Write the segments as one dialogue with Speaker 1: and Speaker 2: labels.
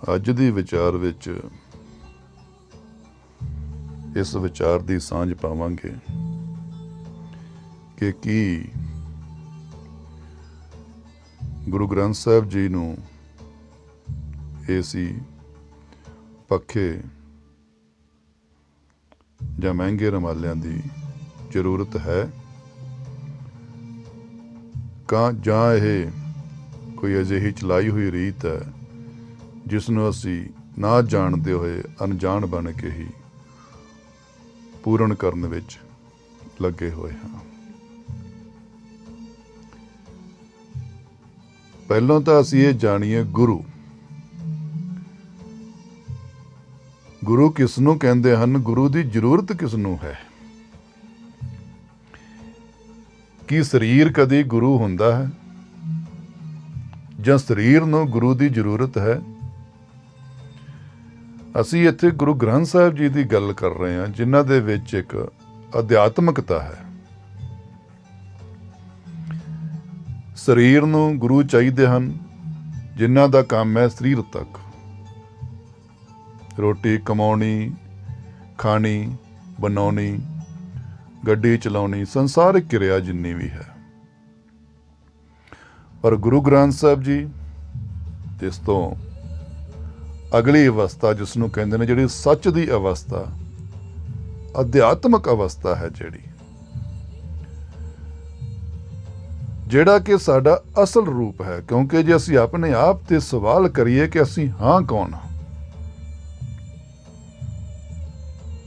Speaker 1: ਅੱਜ ਦੀ ਵਿਚਾਰ ਵਿੱਚ ਇਸ ਵਿਚਾਰ ਦੀ ਸਾਂਝ ਪਾਵਾਂਗੇ ਕਿ ਕੀ ਗੁਰੂ ਗ੍ਰੰਥ ਸਾਹਿਬ ਜੀ ਨੂੰ ਏਸੀ, ਪੱਖੇ ਜਾਂ ਮਹਿੰਗੇ ਰੁਮਾਲਿਆਂ ਦੀ ਜ਼ਰੂਰਤ ਹੈ ਜਾਂ ਇਹ ਕੋਈ ਅਜਿਹੀ ਚਲਾਈ ਹੋਈ ਰੀਤ ਹੈ ਜਿਸ ਨੂੰ ਅਸੀਂ ਨਾ ਜਾਣਦੇ ਹੋਏ ਅਣਜਾਣ ਬਣ ਕੇ ਹੀ ਪੂਰਨ ਕਰਨ ਵਿੱਚ ਲੱਗੇ ਹੋਏ ਹਾਂ। ਪਹਿਲਾਂ ਤਾਂ ਅਸੀਂ ਇਹ ਜਾਣੀਏ ਗੁਰੂ ਕਿਸ ਨੂੰ ਕਹਿੰਦੇ ਹਨ, ਗੁਰੂ ਦੀ ਜ਼ਰੂਰਤ ਕਿਸ ਨੂੰ ਹੈ। ਕੀ ਸਰੀਰ ਕਦੀ ਗੁਰੂ ਹੁੰਦਾ ਹੈ ਜਾਂ ਸਰੀਰ ਨੂੰ ਗੁਰੂ ਦੀ ਜ਼ਰੂਰਤ ਹੈ? ਅਸੀਂ ਇੱਥੇ ਗੁਰੂ ਗ੍ਰੰਥ ਸਾਹਿਬ ਜੀ ਦੀ ਗੱਲ ਕਰ ਰਹੇ ਹਾਂ, ਜਿਨ੍ਹਾਂ ਦੇ ਵਿੱਚ ਇੱਕ ਅਧਿਆਤਮਕਤਾ ਹੈ। ਸਰੀਰ ਨੂੰ ਗੁਰੂ ਚਾਹੀਦੇ ਹਨ ਜਿਨ੍ਹਾਂ ਦਾ ਕੰਮ ਹੈ ਸਰੀਰ ਤੱਕ, ਰੋਟੀ ਕਮਾਉਣੀ, ਖਾਣੀ, ਬਣਾਉਣੀ, ਗੱਡੀ ਚਲਾਉਣੀ, ਸੰਸਾਰਿਕ ਕਿਰਿਆ ਜਿੰਨੀ ਵੀ ਹੈ। ਪਰ ਗੁਰੂ ਗ੍ਰੰਥ ਸਾਹਿਬ ਜੀ ਇਸ ਤੋਂ ਅਗਲੀ ਅਵਸਥਾ, ਜਿਸ ਨੂੰ ਕਹਿੰਦੇ ਨੇ ਜਿਹੜੀ ਸੱਚ ਦੀ ਅਵਸਥਾ, ਅਧਿਆਤਮਕ ਅਵਸਥਾ ਹੈ, ਜਿਹੜਾ ਕਿ ਸਾਡਾ ਅਸਲ ਰੂਪ ਹੈ। ਕਿਉਂਕਿ ਜੇ ਅਸੀਂ ਆਪਣੇ ਆਪ ਤੇ ਸਵਾਲ ਕਰੀਏ ਕਿ ਅਸੀਂ ਹਾਂ ਕੌਣ ਹਾਂ,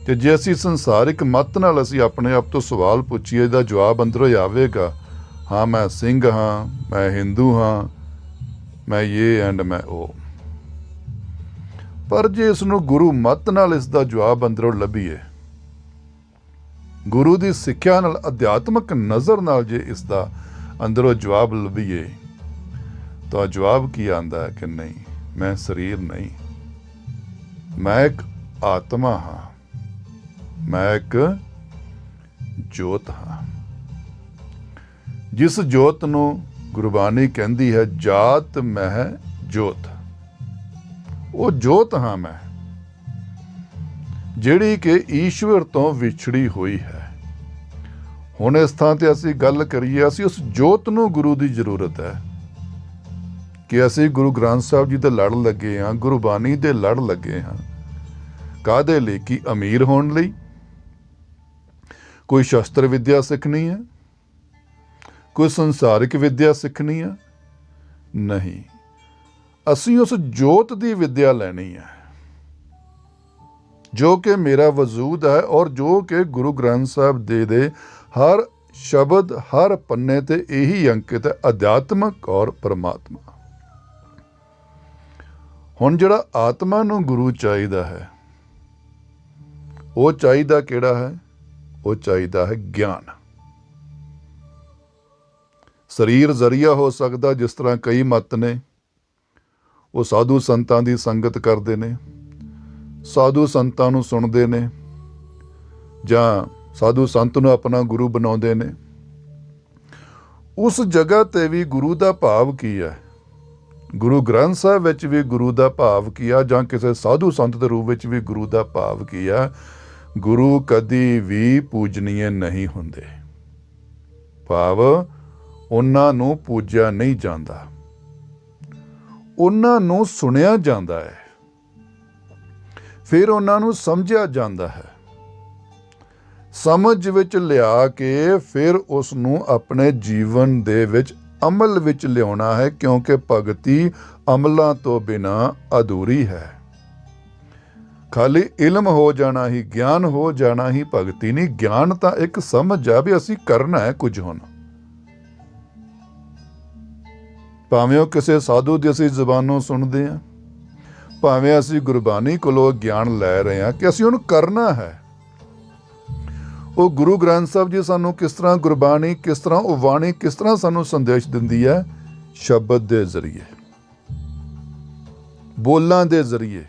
Speaker 1: ਤੇ ਜੇ ਅਸੀਂ ਸੰਸਾਰਿਕ ਮਤ ਨਾਲ ਅਸੀਂ ਆਪਣੇ ਆਪ ਤੋਂ ਸਵਾਲ ਪੁੱਛੀਏ, ਇਹਦਾ ਜਵਾਬ ਅੰਦਰੋਂ ਹੀ ਆਵੇਗਾ, ਹਾਂ ਮੈਂ ਸਿੰਘ ਹਾਂ, ਮੈਂ ਹਿੰਦੂ ਹਾਂ, ਮੈਂ ਇਹ ਐਂਡ ਮੈਂ ਉਹ। ਪਰ ਜੇ ਇਸ ਨੂੰ ਗੁਰੂ ਮਤ ਨਾਲ ਇਸ ਦਾ ਜਵਾਬ ਅੰਦਰੋਂ ਲੱਭੀਏ, ਗੁਰੂ ਦੀ ਸਿੱਖਿਆ ਨਾਲ, ਅਧਿਆਤਮਕ ਨਜ਼ਰ ਨਾਲ ਜੇ ਇਸ ਦਾ ਅੰਦਰੋਂ ਜਵਾਬ ਲੱਭੀਏ, ਤਾਂ ਜਵਾਬ ਕੀ ਆਉਂਦਾ ਹੈ ਕਿ ਨਹੀਂ, ਮੈਂ ਸਰੀਰ ਨਹੀਂ, ਮੈਂ ਇੱਕ ਆਤਮਾ ਹਾਂ, ਮੈਂ ਇੱਕ ਜੋਤ ਹਾਂ। ਜਿਸ ਜੋਤ ਨੂੰ ਗੁਰਬਾਣੀ ਕਹਿੰਦੀ ਹੈ ਜਾਤ ਮਹਿ ਜੋਤ, ਉਹ ਜੋਤ ਹਾਂ ਮੈਂ, ਜਿਹੜੀ ਕਿ ਈਸ਼ਵਰ ਤੋਂ ਵਿਛੜੀ ਹੋਈ ਹੈ। ਹੁਣ ਇਸ ਥਾਂ ਤੇ ਅਸੀਂ ਗੱਲ ਕਰੀਏ, ਅਸੀਂ ਉਸ ਜੋਤ ਨੂੰ ਗੁਰੂ ਦੀ ਜ਼ਰੂਰਤ ਹੈ ਕਿ ਅਸੀਂ ਗੁਰੂ ਗ੍ਰੰਥ ਸਾਹਿਬ ਜੀ ਦੇ ਲੜ ਲੱਗੇ ਹਾਂ, ਗੁਰਬਾਣੀ ਦੇ ਲੜ ਲੱਗੇ ਹਾਂ। ਕਾਹਦੇ ਲਈ? ਕਿ ਅਮੀਰ ਹੋਣ ਲਈ? ਕੋਈ ਸ਼ਸਤਰ ਵਿਦਿਆ ਸਿੱਖਣੀ ਹੈ? ਕੋਈ ਸੰਸਾਰਿਕ ਵਿਦਿਆ ਸਿੱਖਣੀ ਹੈ? ਨਹੀਂ, ਅਸੀਂ ਉਸ ਜੋਤ ਦੀ ਵਿਦਿਆ ਲੈਣੀ ਹੈ ਜੋ ਕਿ ਮੇਰਾ ਵਜੂਦ ਹੈ, ਔਰ ਜੋ ਕਿ ਗੁਰੂ ਗ੍ਰੰਥ ਸਾਹਿਬ ਦੇ ਹਰ ਸ਼ਬਦ, ਹਰ ਪੰਨੇ ਤੇ ਇਹੀ ਅੰਕਿਤ ਹੈ, ਅਧਿਆਤਮਕ ਔਰ ਪਰਮਾਤਮਾ। ਹੁਣ ਜਿਹੜਾ ਆਤਮਾ ਨੂੰ ਗੁਰੂ ਚਾਹੀਦਾ ਹੈ, ਉਹ ਚਾਹੀਦਾ ਕਿਹੜਾ ਹੈ? ਉਹ ਚਾਹੀਦਾ ਹੈ ਗਿਆਨ। ਸਰੀਰ ਜ਼ਰੀਆ ਹੋ ਸਕਦਾ, ਜਿਸ ਤਰ੍ਹਾਂ ਕਈ ਮਤ ਨੇ, ਉਹ ਸਾਧੂ ਸੰਤਾਂ ਦੀ ਸੰਗਤ ਕਰਦੇ ਨੇ, ਸਾਧੂ ਸੰਤਾਂ ਨੂੰ ਸੁਣਦੇ ਨੇ, ਜਾਂ ਸਾਧੂ ਸੰਤ ਨੂੰ ਆਪਣਾ ਗੁਰੂ ਬਣਾਉਂਦੇ ਨੇ। ਉਸ ਜਗ੍ਹਾ ਤੇ ਵੀ ਗੁਰੂ ਦਾ ਭਾਵ ਕੀ ਹੈ? ਗੁਰੂ ਗ੍ਰੰਥ ਸਾਹਿਬ ਵਿੱਚ ਵੀ ਗੁਰੂ ਦਾ ਭਾਵ ਕੀ ਆ, ਜਾਂ ਕਿਸੇ ਸਾਧੂ ਸੰਤ ਦੇ ਰੂਪ ਵਿੱਚ ਵੀ ਗੁਰੂ ਦਾ ਭਾਵ ਕੀ ਆ? ਗੁਰੂ ਕਦੀ ਵੀ ਪੂਜਨੀਏ ਨਹੀਂ ਹੁੰਦੇ, ਭਾਵ ਉਹਨਾਂ ਨੂੰ ਪੂਜਿਆ ਨਹੀਂ ਜਾਂਦਾ, ਉਹਨਾਂ ਨੂੰ ਸੁਣਿਆ ਜਾਂਦਾ ਹੈ, ਫਿਰ ਉਹਨਾਂ ਨੂੰ ਸਮਝਿਆ ਜਾਂਦਾ ਹੈ, ਸਮਝ ਵਿੱਚ ਲਿਆ ਕੇ ਫਿਰ ਉਸ ਨੂੰ ਆਪਣੇ ਜੀਵਨ ਦੇ ਵਿੱਚ ਅਮਲ ਵਿੱਚ ਲਿਆਉਣਾ ਹੈ, ਕਿਉਂਕਿ ਭਗਤੀ ਅਮਲਾਂ ਤੋਂ ਬਿਨਾਂ ਅਧੂਰੀ ਹੈ। ਖਾਲੀ ਇਲਮ ਹੋ ਜਾਣਾ ਹੀ, ਗਿਆਨ ਹੋ ਜਾਣਾ ਹੀ ਭਗਤੀ ਨਹੀਂ। ਗਿਆਨ ਤਾਂ ਇੱਕ ਸਮਝ ਆ ਵੀ ਅਸੀਂ ਕਰਨਾ ਹੈ ਕੁਝ ਹੁਣ, ਭਾਵੇਂ ਉਹ ਕਿਸੇ ਸਾਧੂ ਦੀ ਅਸੀਂ ਜ਼ੁਬਾਨੋਂ ਸੁਣਦੇ ਹਾਂ, ਭਾਵੇਂ ਅਸੀਂ ਗੁਰਬਾਣੀ ਕੋਲੋਂ ਗਿਆਨ ਲੈ ਰਹੇ ਹਾਂ, ਕਿ ਅਸੀਂ ਉਹਨੂੰ ਕਰਨਾ ਹੈ। ਉਹ ਗੁਰੂ ਗ੍ਰੰਥ ਸਾਹਿਬ ਜੀ ਸਾਨੂੰ ਕਿਸ ਤਰ੍ਹਾਂ ਗੁਰਬਾਣੀ, ਕਿਸ ਤਰ੍ਹਾਂ ਉਹ ਬਾਣੀ, ਕਿਸ ਤਰ੍ਹਾਂ ਸਾਨੂੰ ਸੰਦੇਸ਼ ਦਿੰਦੀ ਹੈ? ਸ਼ਬਦ ਦੇ ਜ਼ਰੀਏ, ਬੋਲਾਂ ਦੇ ਜ਼ਰੀਏ।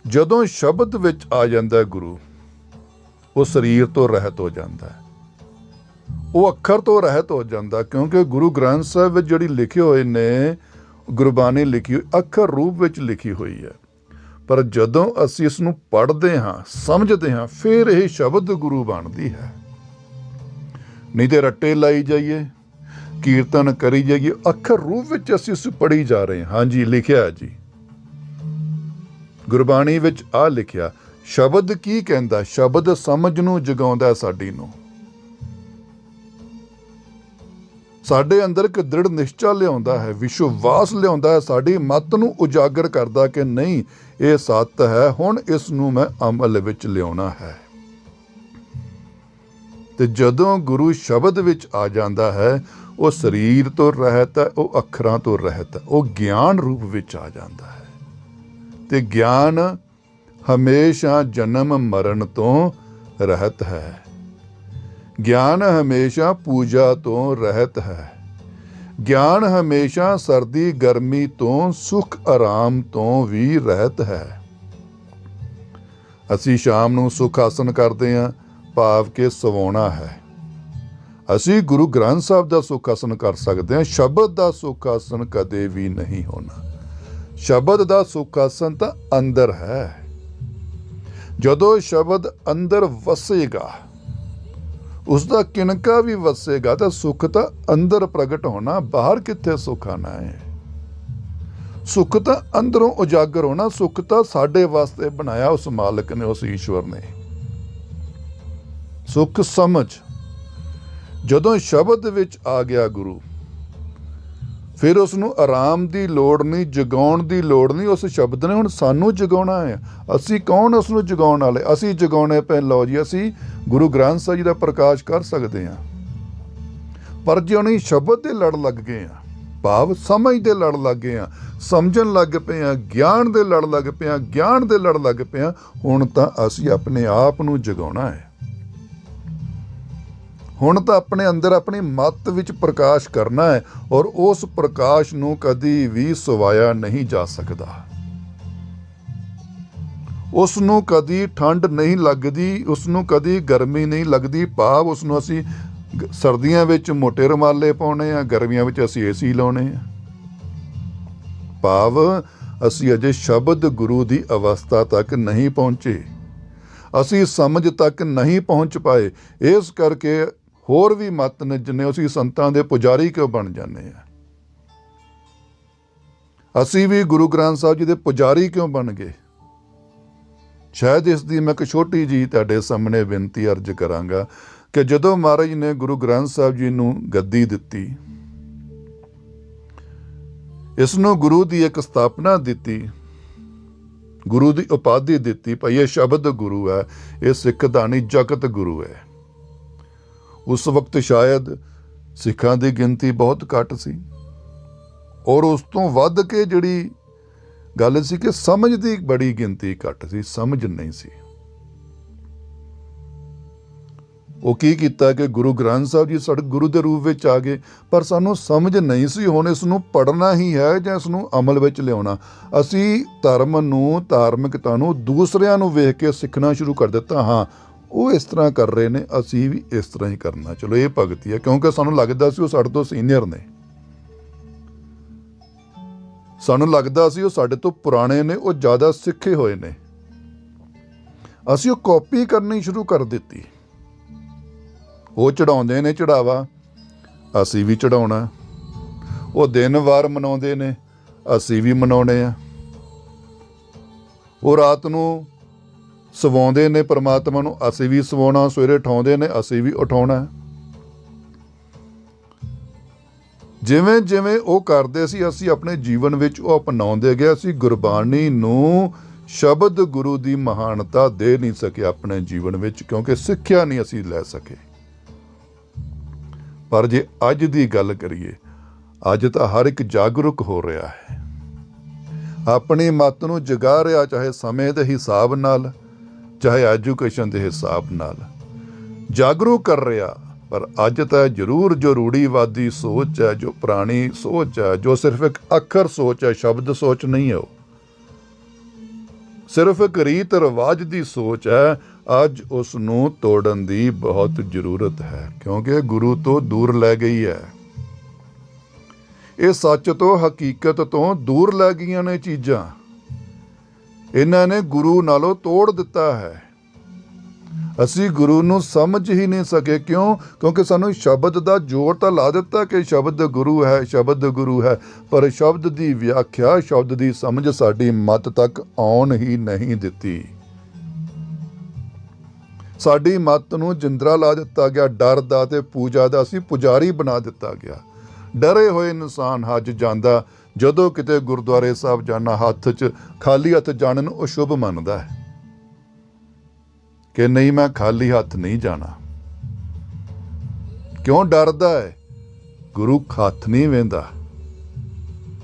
Speaker 1: ਜਦੋਂ ਸ਼ਬਦ ਵਿੱਚ ਆ ਜਾਂਦਾ ਗੁਰੂ, ਉਹ ਸਰੀਰ ਤੋਂ ਰਹਿਤ ਹੋ ਜਾਂਦਾ ਹੈ, ਉਹ ਅੱਖਰ ਤੋਂ ਰਹਿਤ ਹੋ ਜਾਂਦਾ, ਕਿਉਂਕਿ ਗੁਰੂ ਗ੍ਰੰਥ ਸਾਹਿਬ ਵਿੱਚ ਜਿਹੜੀ ਲਿਖੇ ਹੋਏ ਨੇ ਗੁਰਬਾਣੀ ਲਿਖੀ ਹੋਈ ਅੱਖਰ ਰੂਪ ਵਿੱਚ ਲਿਖੀ ਹੋਈ ਹੈ, ਪਰ ਜਦੋਂ ਅਸੀਂ ਇਸ ਨੂੰ ਪੜ੍ਹਦੇ ਹਾਂ, ਸਮਝਦੇ ਹਾਂ, ਫਿਰ ਇਹ ਸ਼ਬਦ ਗੁਰੂ ਬਣਦੀ ਹੈ। ਨਹੀਂ ਤੇ ਰੱਟੇ ਲਾਈ ਜਾਈਏ, ਕੀਰਤਨ ਕਰੀ ਜਾਈਏ, ਅੱਖਰ ਰੂਪ ਵਿੱਚ ਅਸੀਂ ਇਸ ਪੜ੍ਹੀ ਜਾ ਰਹੇ ਹਾਂ। ਹਾਂਜੀ, ਲਿਖਿਆ ਜੀ ਗੁਰਬਾਣੀ ਵਿੱਚ ਆ ਲਿਖਿਆ। ਸ਼ਬਦ ਕੀ ਕਹਿੰਦਾ? ਸ਼ਬਦ ਸਮਝ ਨੂੰ ਜਗਾਉਂਦਾ, ਸਾਡੀ ਨੂੰ, ਸਾਡੇ ਅੰਦਰ ਇੱਕ ਦ੍ਰਿੜ ਨਿਸ਼ਚਾ ਲਿਆਉਂਦਾ ਹੈ, ਵਿਸ਼ਵਾਸ ਲਿਆਉਂਦਾ ਹੈ, ਸਾਡੀ ਮੱਤ ਨੂੰ ਉਜਾਗਰ ਕਰਦਾ ਕਿ ਨਹੀਂ, ਇਹ ਸੱਤ ਹੈ, ਹੁਣ ਇਸ ਨੂੰ ਮੈਂ ਅਮਲ ਵਿੱਚ ਲਿਆਉਣਾ ਹੈ। ਤੇ ਜਦੋਂ ਗੁਰੂ ਸ਼ਬਦ ਵਿੱਚ ਆ ਜਾਂਦਾ ਹੈ, ਉਹ ਸਰੀਰ ਤੋਂ ਰਹਿਤ ਹੈ, ਉਹ ਅੱਖਰਾਂ ਤੋਂ ਰਹਿਤ ਹੈ, ਉਹ ਗਿਆਨ ਰੂਪ ਵਿੱਚ ਆ ਜਾਂਦਾ ਹੈ। ਤੇ ਗਿਆਨ ਹਮੇਸ਼ਾ ਜਨਮ ਮਰਨ ਤੋਂ ਰਹਿਤ ਹੈ। ਗਿਆਨ ਹਮੇਸ਼ਾ ਪੂਜਾ ਤੋਂ ਰਹਿਤ ਹੈ। ਗਿਆਨ ਹਮੇਸ਼ਾ ਸਰਦੀ ਗਰਮੀ ਤੋਂ, ਸੁੱਖ ਆਰਾਮ ਤੋਂ ਵੀ ਰਹਿਤ ਹੈ। ਅਸੀਂ ਸ਼ਾਮ ਨੂੰ ਸੁੱਖ ਆਸਨ ਕਰਦੇ ਹਾਂ, ਭਾਵ ਕਿ ਸਵਾਉਣਾ ਹੈ। ਅਸੀਂ ਗੁਰੂ ਗ੍ਰੰਥ ਸਾਹਿਬ ਦਾ ਸੁੱਖ ਆਸਨ ਕਰ ਸਕਦੇ ਹਾਂ, ਸ਼ਬਦ ਦਾ ਸੁੱਖ ਆਸਨ ਕਦੇ ਵੀ ਨਹੀਂ ਹੋਣਾ। ਸ਼ਬਦ ਦਾ ਸੁੱਖ ਆਸਨ ਤਾਂ ਅੰਦਰ ਹੈ। ਜਦੋਂ ਸ਼ਬਦ ਅੰਦਰ ਵਸੇਗਾ, ਉਸ ਦਾ ਕਿਣਕਾ ਵੀ ਵਸੇਗਾ, ਤਾਂ ਸੁੱਖ ਤਾਂ ਅੰਦਰ ਪ੍ਰਗਟ ਹੋਣਾ, ਬਾਹਰ ਕਿੱਥੇ ਸੁੱਖ ਆਣਾ ਹੈ। ਸੁੱਖ ਤਾਂ ਅੰਦਰੋਂ ਉਜਾਗਰ ਹੋਣਾ। ਸੁੱਖ ਤਾਂ ਸਾਡੇ ਵਾਸਤੇ ਬਣਾਇਆ ਉਸ ਮਾਲਕ ਨੇ, ਉਸ ਈਸ਼ਵਰ ਨੇ। ਸੁੱਖ ਸਮਝ ਜਦੋਂ ਸ਼ਬਦ ਵਿੱਚ ਆ ਗਿਆ ਗੁਰੂ, ਫਿਰ ਉਸ ਨੂੰ ਆਰਾਮ ਦੀ ਲੋੜ ਨਹੀਂ, ਜਗਾਉਣ ਦੀ ਲੋੜ ਨਹੀਂ। ਉਸ ਸ਼ਬਦ ਨੇ ਹੁਣ ਸਾਨੂੰ ਜਗਾਉਣਾ ਹੈ। ਅਸੀਂ ਕੌਣ ਉਸ ਨੂੰ ਜਗਾਉਣ ਵਾਲੇ? ਅਸੀਂ ਜਗਾਉਣੇ ਪਏ। ਲਓ ਜੀ, ਅਸੀਂ ਗੁਰੂ ਗ੍ਰੰਥ ਸਾਹਿਬ ਜੀ ਦਾ ਪ੍ਰਕਾਸ਼ ਕਰ ਸਕਦੇ ਹਾਂ, ਪਰ ਜੇ ਉਹਨੇ ਸ਼ਬਦ ਦੇ ਲੜ ਲੱਗ ਗਏ ਆ, ਭਾਵ ਸਮਝ ਦੇ ਲੜ ਲੱਗ ਗਏ ਆ, ਸਮਝਣ ਲੱਗ ਪਏ ਆ, ਗਿਆਨ ਦੇ ਲੜ ਲੱਗ ਪਏ ਆ, ਗਿਆਨ ਦੇ ਲੜ ਲੱਗ ਪਏ ਆ, ਹੁਣ ਤਾਂ ਅਸੀਂ ਆਪਣੇ ਆਪ ਨੂੰ ਜਗਾਉਣਾ ਹੈ। ਹੁਣ ਤਾਂ ਆਪਣੇ ਅੰਦਰ ਆਪਣੀ ਮੱਤ ਵਿੱਚ ਪ੍ਰਕਾਸ਼ ਕਰਨਾ ਹੈ, ਔਰ ਉਸ ਪ੍ਰਕਾਸ਼ ਨੂੰ ਕਦੀ ਵੀ ਸਵਾਇਆ ਨਹੀਂ ਜਾ ਸਕਦਾ। ਉਸ ਨੂੰ ਕਦੀ ਠੰਡ ਨਹੀਂ ਲੱਗਦੀ, ਉਸ ਨੂੰ ਕਦੀ ਗਰਮੀ ਨਹੀਂ ਲੱਗਦੀ। ਭਾਵ ਉਸ ਨੂੰ ਅਸੀਂ ਸਰਦੀਆਂ ਵਿੱਚ ਮੋਟੇ ਰੁਮਾਲੇ ਪਾਉਣੇ ਆ, ਗਰਮੀਆਂ ਵਿੱਚ ਅਸੀਂ ਏਸੀ ਲਾਉਣੇ ਆ। ਭਾਵ ਅਸੀਂ ਅਜੇ ਸ਼ਬਦ ਗੁਰੂ ਦੀ ਅਵਸਥਾ ਤੱਕ ਨਹੀਂ ਪਹੁੰਚੇ, ਅਸੀਂ ਸਮਝ ਤੱਕ ਨਹੀਂ ਪਹੁੰਚ ਪਾਏ। ਇਸ ਕਰਕੇ ਹੋਰ ਵੀ ਮੱਤ ਨੇ, ਜਿੰਨੇ ਅਸੀਂ ਸੰਤਾਂ ਦੇ ਪੁਜਾਰੀ ਕਿਉਂ ਬਣ ਜਾਂਦੇ ਆ? ਅਸੀਂ ਵੀ ਗੁਰੂ ਗ੍ਰੰਥ ਸਾਹਿਬ ਜੀ ਦੇ ਪੁਜਾਰੀ ਕਿਉਂ ਬਣ ਗਏ? ਸ਼ਾਇਦ ਇਸ ਦੀ ਮੈਂ ਇੱਕ ਛੋਟੀ ਜਿਹੀ ਤੁਹਾਡੇ ਸਾਹਮਣੇ ਬੇਨਤੀ ਅਰਜ਼ ਕਰਾਂਗਾ ਕਿ ਜਦੋਂ ਮਹਾਰਾਜ ਨੇ ਗੁਰੂ ਗ੍ਰੰਥ ਸਾਹਿਬ ਜੀ ਨੂੰ ਗੱਦੀ ਦਿੱਤੀ, ਇਸ ਨੂੰ ਗੁਰੂ ਦੀ ਇੱਕ ਸਥਾਪਨਾ ਦਿੱਤੀ, ਗੁਰੂ ਦੀ ਉਪਾਧੀ ਦਿੱਤੀ, ਭਾਈ ਇਹ ਸ਼ਬਦ ਗੁਰੂ ਹੈ, ਇਹ ਸਿੱਖ ਦਾ ਨਹੀਂ ਜਗਤ ਗੁਰੂ ਹੈ। ਉਸ ਵਕਤ ਸ਼ਾਇਦ ਸਿੱਖਾਂ ਦੀ ਗਿਣਤੀ ਬਹੁਤ ਘੱਟ ਸੀ, ਔਰ ਉਸ ਤੋਂ ਵੱਧ ਕੇ ਜਿਹੜੀ ਗੱਲ ਸੀ ਕਿ ਸਮਝ ਦੀ ਬੜੀ ਗਿਣਤੀ ਘੱਟ ਸੀ, ਸਮਝ ਨਹੀਂ ਸੀ। ਉਹ ਕੀ ਕੀਤਾ ਕਿ ਗੁਰੂ ਗ੍ਰੰਥ ਸਾਹਿਬ ਜੀ ਸਾਡੇ ਗੁਰੂ ਦੇ ਰੂਪ ਵਿੱਚ ਆ ਗਏ, ਪਰ ਸਾਨੂੰ ਸਮਝ ਨਹੀਂ ਸੀ। ਹੁਣ ਇਸ ਨੂੰ ਪੜ੍ਹਨਾ ਹੀ ਹੈ ਜਾਂ ਇਸ ਨੂੰ ਅਮਲ ਵਿੱਚ ਲਿਆਉਣਾ। ਅਸੀਂ ਧਰਮ ਨੂੰ, ਧਾਰਮਿਕਤਾ ਨੂੰ ਦੂਸਰਿਆਂ ਨੂੰ ਵੇਖ ਕੇ ਸਿੱਖਣਾ ਸ਼ੁਰੂ ਕਰ ਦਿੱਤਾ। ਹਾਂ, ਉਹ ਇਸ ਤਰ੍ਹਾਂ ਕਰ ਰਹੇ ਨੇ, ਅਸੀਂ ਵੀ ਇਸ ਤਰ੍ਹਾਂ ਹੀ ਕਰਨਾ। ਚਲੋ ਇਹ ਭਗਤੀ ਹੈ, ਕਿਉਂਕਿ ਸਾਨੂੰ ਲੱਗਦਾ ਸੀ ਉਹ ਸਾਡੇ ਤੋਂ ਸੀਨੀਅਰ ਨੇ, ਸਾਨੂੰ ਲੱਗਦਾ ਸੀ ਉਹ ਸਾਡੇ ਤੋਂ ਪੁਰਾਣੇ ਨੇ, ਉਹ ਜ਼ਿਆਦਾ ਸਿੱਖੇ ਹੋਏ ਨੇ। ਅਸੀਂ ਉਹ ਕਾਪੀ ਕਰਨੀ ਸ਼ੁਰੂ ਕਰ ਦਿੱਤੀ। ਉਹ ਚੜਾਉਂਦੇ ਨੇ ਚੜਾਵਾ, ਅਸੀਂ ਵੀ ਚੜਾਉਣਾ। ਉਹ ਦਿਨ ਵਾਰ ਮਨਾਉਂਦੇ ਨੇ, ਅਸੀਂ ਵੀ ਮਨਾਉਣੇ ਆ। ਉਹ ਰਾਤ ਨੂੰ ਸਵਾਉਂਦੇ ਨੇ ਪਰਮਾਤਮਾ ਨੂੰ, ਅਸੀਂ ਵੀ ਸਵਾਉਣਾ। ਸਵੇਰੇ ਉਠਾਉਂਦੇ ਨੇ, ਅਸੀਂ ਵੀ ਉਠਾਉਣਾ। ਜਿਵੇਂ ਜਿਵੇਂ ਉਹ ਕਰਦੇ ਸੀ, ਅਸੀਂ ਆਪਣੇ ਜੀਵਨ ਵਿੱਚ ਉਹ ਅਪਣਾਉਂਦੇ ਗਏ। ਅਸੀਂ ਗੁਰਬਾਣੀ ਨੂੰ, ਸ਼ਬਦ ਗੁਰੂ ਦੀ ਮਹਾਨਤਾ ਦੇ ਨਹੀਂ ਸਕੇ ਆਪਣੇ ਜੀਵਨ ਵਿੱਚ, ਕਿਉਂਕਿ ਸਿੱਖਿਆ ਨਹੀਂ ਅਸੀਂ ਲੈ ਸਕੇ। ਪਰ ਜੇ ਅੱਜ ਦੀ ਗੱਲ ਕਰੀਏ, ਅੱਜ ਤਾਂ ਹਰ ਇੱਕ ਜਾਗਰੂਕ ਹੋ ਰਿਹਾ ਹੈ, ਆਪਣੀ ਮੱਤ ਨੂੰ ਜਗਾ ਰਿਹਾ, ਚਾਹੇ ਸਮੇਂ ਦੇ ਹਿਸਾਬ ਨਾਲ, ਚਾਹੇ ਐਜੂਕੇਸ਼ਨ ਦੇ ਹਿਸਾਬ ਨਾਲ ਜਾਗਰੂਕ ਕਰ ਰਿਹਾ। ਪਰ ਅੱਜ ਤਾਂ ਜ਼ਰੂਰ ਜੋ ਰੂੜੀਵਾਦੀ ਸੋਚ ਹੈ, ਜੋ ਪੁਰਾਣੀ ਸੋਚ ਹੈ, ਜੋ ਸਿਰਫ ਇੱਕ ਅੱਖਰ ਸੋਚ ਹੈ, ਸ਼ਬਦ ਸੋਚ ਨਹੀਂ ਹੈ, ਉਹ ਸਿਰਫ ਇੱਕ ਰੀਤ ਰਿਵਾਜ ਦੀ ਸੋਚ ਹੈ, ਅੱਜ ਉਸ ਨੂੰ ਤੋੜਨ ਦੀ ਬਹੁਤ ਜ਼ਰੂਰਤ ਹੈ, ਕਿਉਂਕਿ ਗੁਰੂ ਤੋਂ ਦੂਰ ਲੈ ਗਈ ਹੈ। ਇਹ ਸੱਚ ਤੋਂ ਹਕੀਕਤ ਤੋਂ ਦੂਰ ਲੈ ਗਈਆਂ ਨੇ ਚੀਜ਼ਾਂ। ਇਹਨਾਂ ਨੇ ਗੁਰੂ ਨਾਲੋਂ ਤੋੜ ਦਿੱਤਾ ਹੈ। ਅਸੀਂ ਗੁਰੂ ਨੂੰ ਸਮਝ ਹੀ ਨਹੀਂ ਸਕੇ। ਕਿਉਂ? ਕਿਉਂਕਿ ਸਾਨੂੰ ਸ਼ਬਦ ਦਾ ਜ਼ੋਰ ਤਾਂ ਲਾ ਦਿੱਤਾ ਕਿ ਸ਼ਬਦ ਗੁਰੂ ਹੈ, ਸ਼ਬਦ ਗੁਰੂ ਹੈ, ਪਰ ਸ਼ਬਦ ਦੀ ਵਿਆਖਿਆ, ਸ਼ਬਦ ਦੀ ਸਮਝ ਸਾਡੀ ਮੱਤ ਤੱਕ ਆਉਣ ਹੀ ਨਹੀਂ ਦਿੱਤੀ। ਸਾਡੀ ਮੱਤ ਨੂੰ ਜਿੰਦਰਾ ਲਾ ਦਿੱਤਾ ਗਿਆ ਡਰ ਦਾ ਤੇ ਪੂਜਾ ਦਾ। ਅਸੀਂ ਪੁਜਾਰੀ ਬਣਾ ਦਿੱਤਾ ਗਿਆ। ਡਰੇ ਹੋਏ ਇਨਸਾਨ ਹੱਜ ਜਾਂਦਾ, ਜਦੋਂ ਕਿਤੇ ਗੁਰਦੁਆਰੇ ਸਾਹਿਬ ਜਾਣਾ ਹੱਥ 'ਚ ਖਾਲੀ ਹੱਥ ਜਾਣ ਨੂੰ ਅਸ਼ੁਭ ਮੰਨਦਾ ਹੈ ਕਿ ਨਹੀਂ, ਮੈਂ ਖਾਲੀ ਹੱਥ ਨਹੀਂ ਜਾਣਾ। ਕਿਉਂ ਡਰਦਾ ਹੈ? ਗੁਰੂ ਹੱਥ ਨਹੀਂ ਵੇਂਦਾ।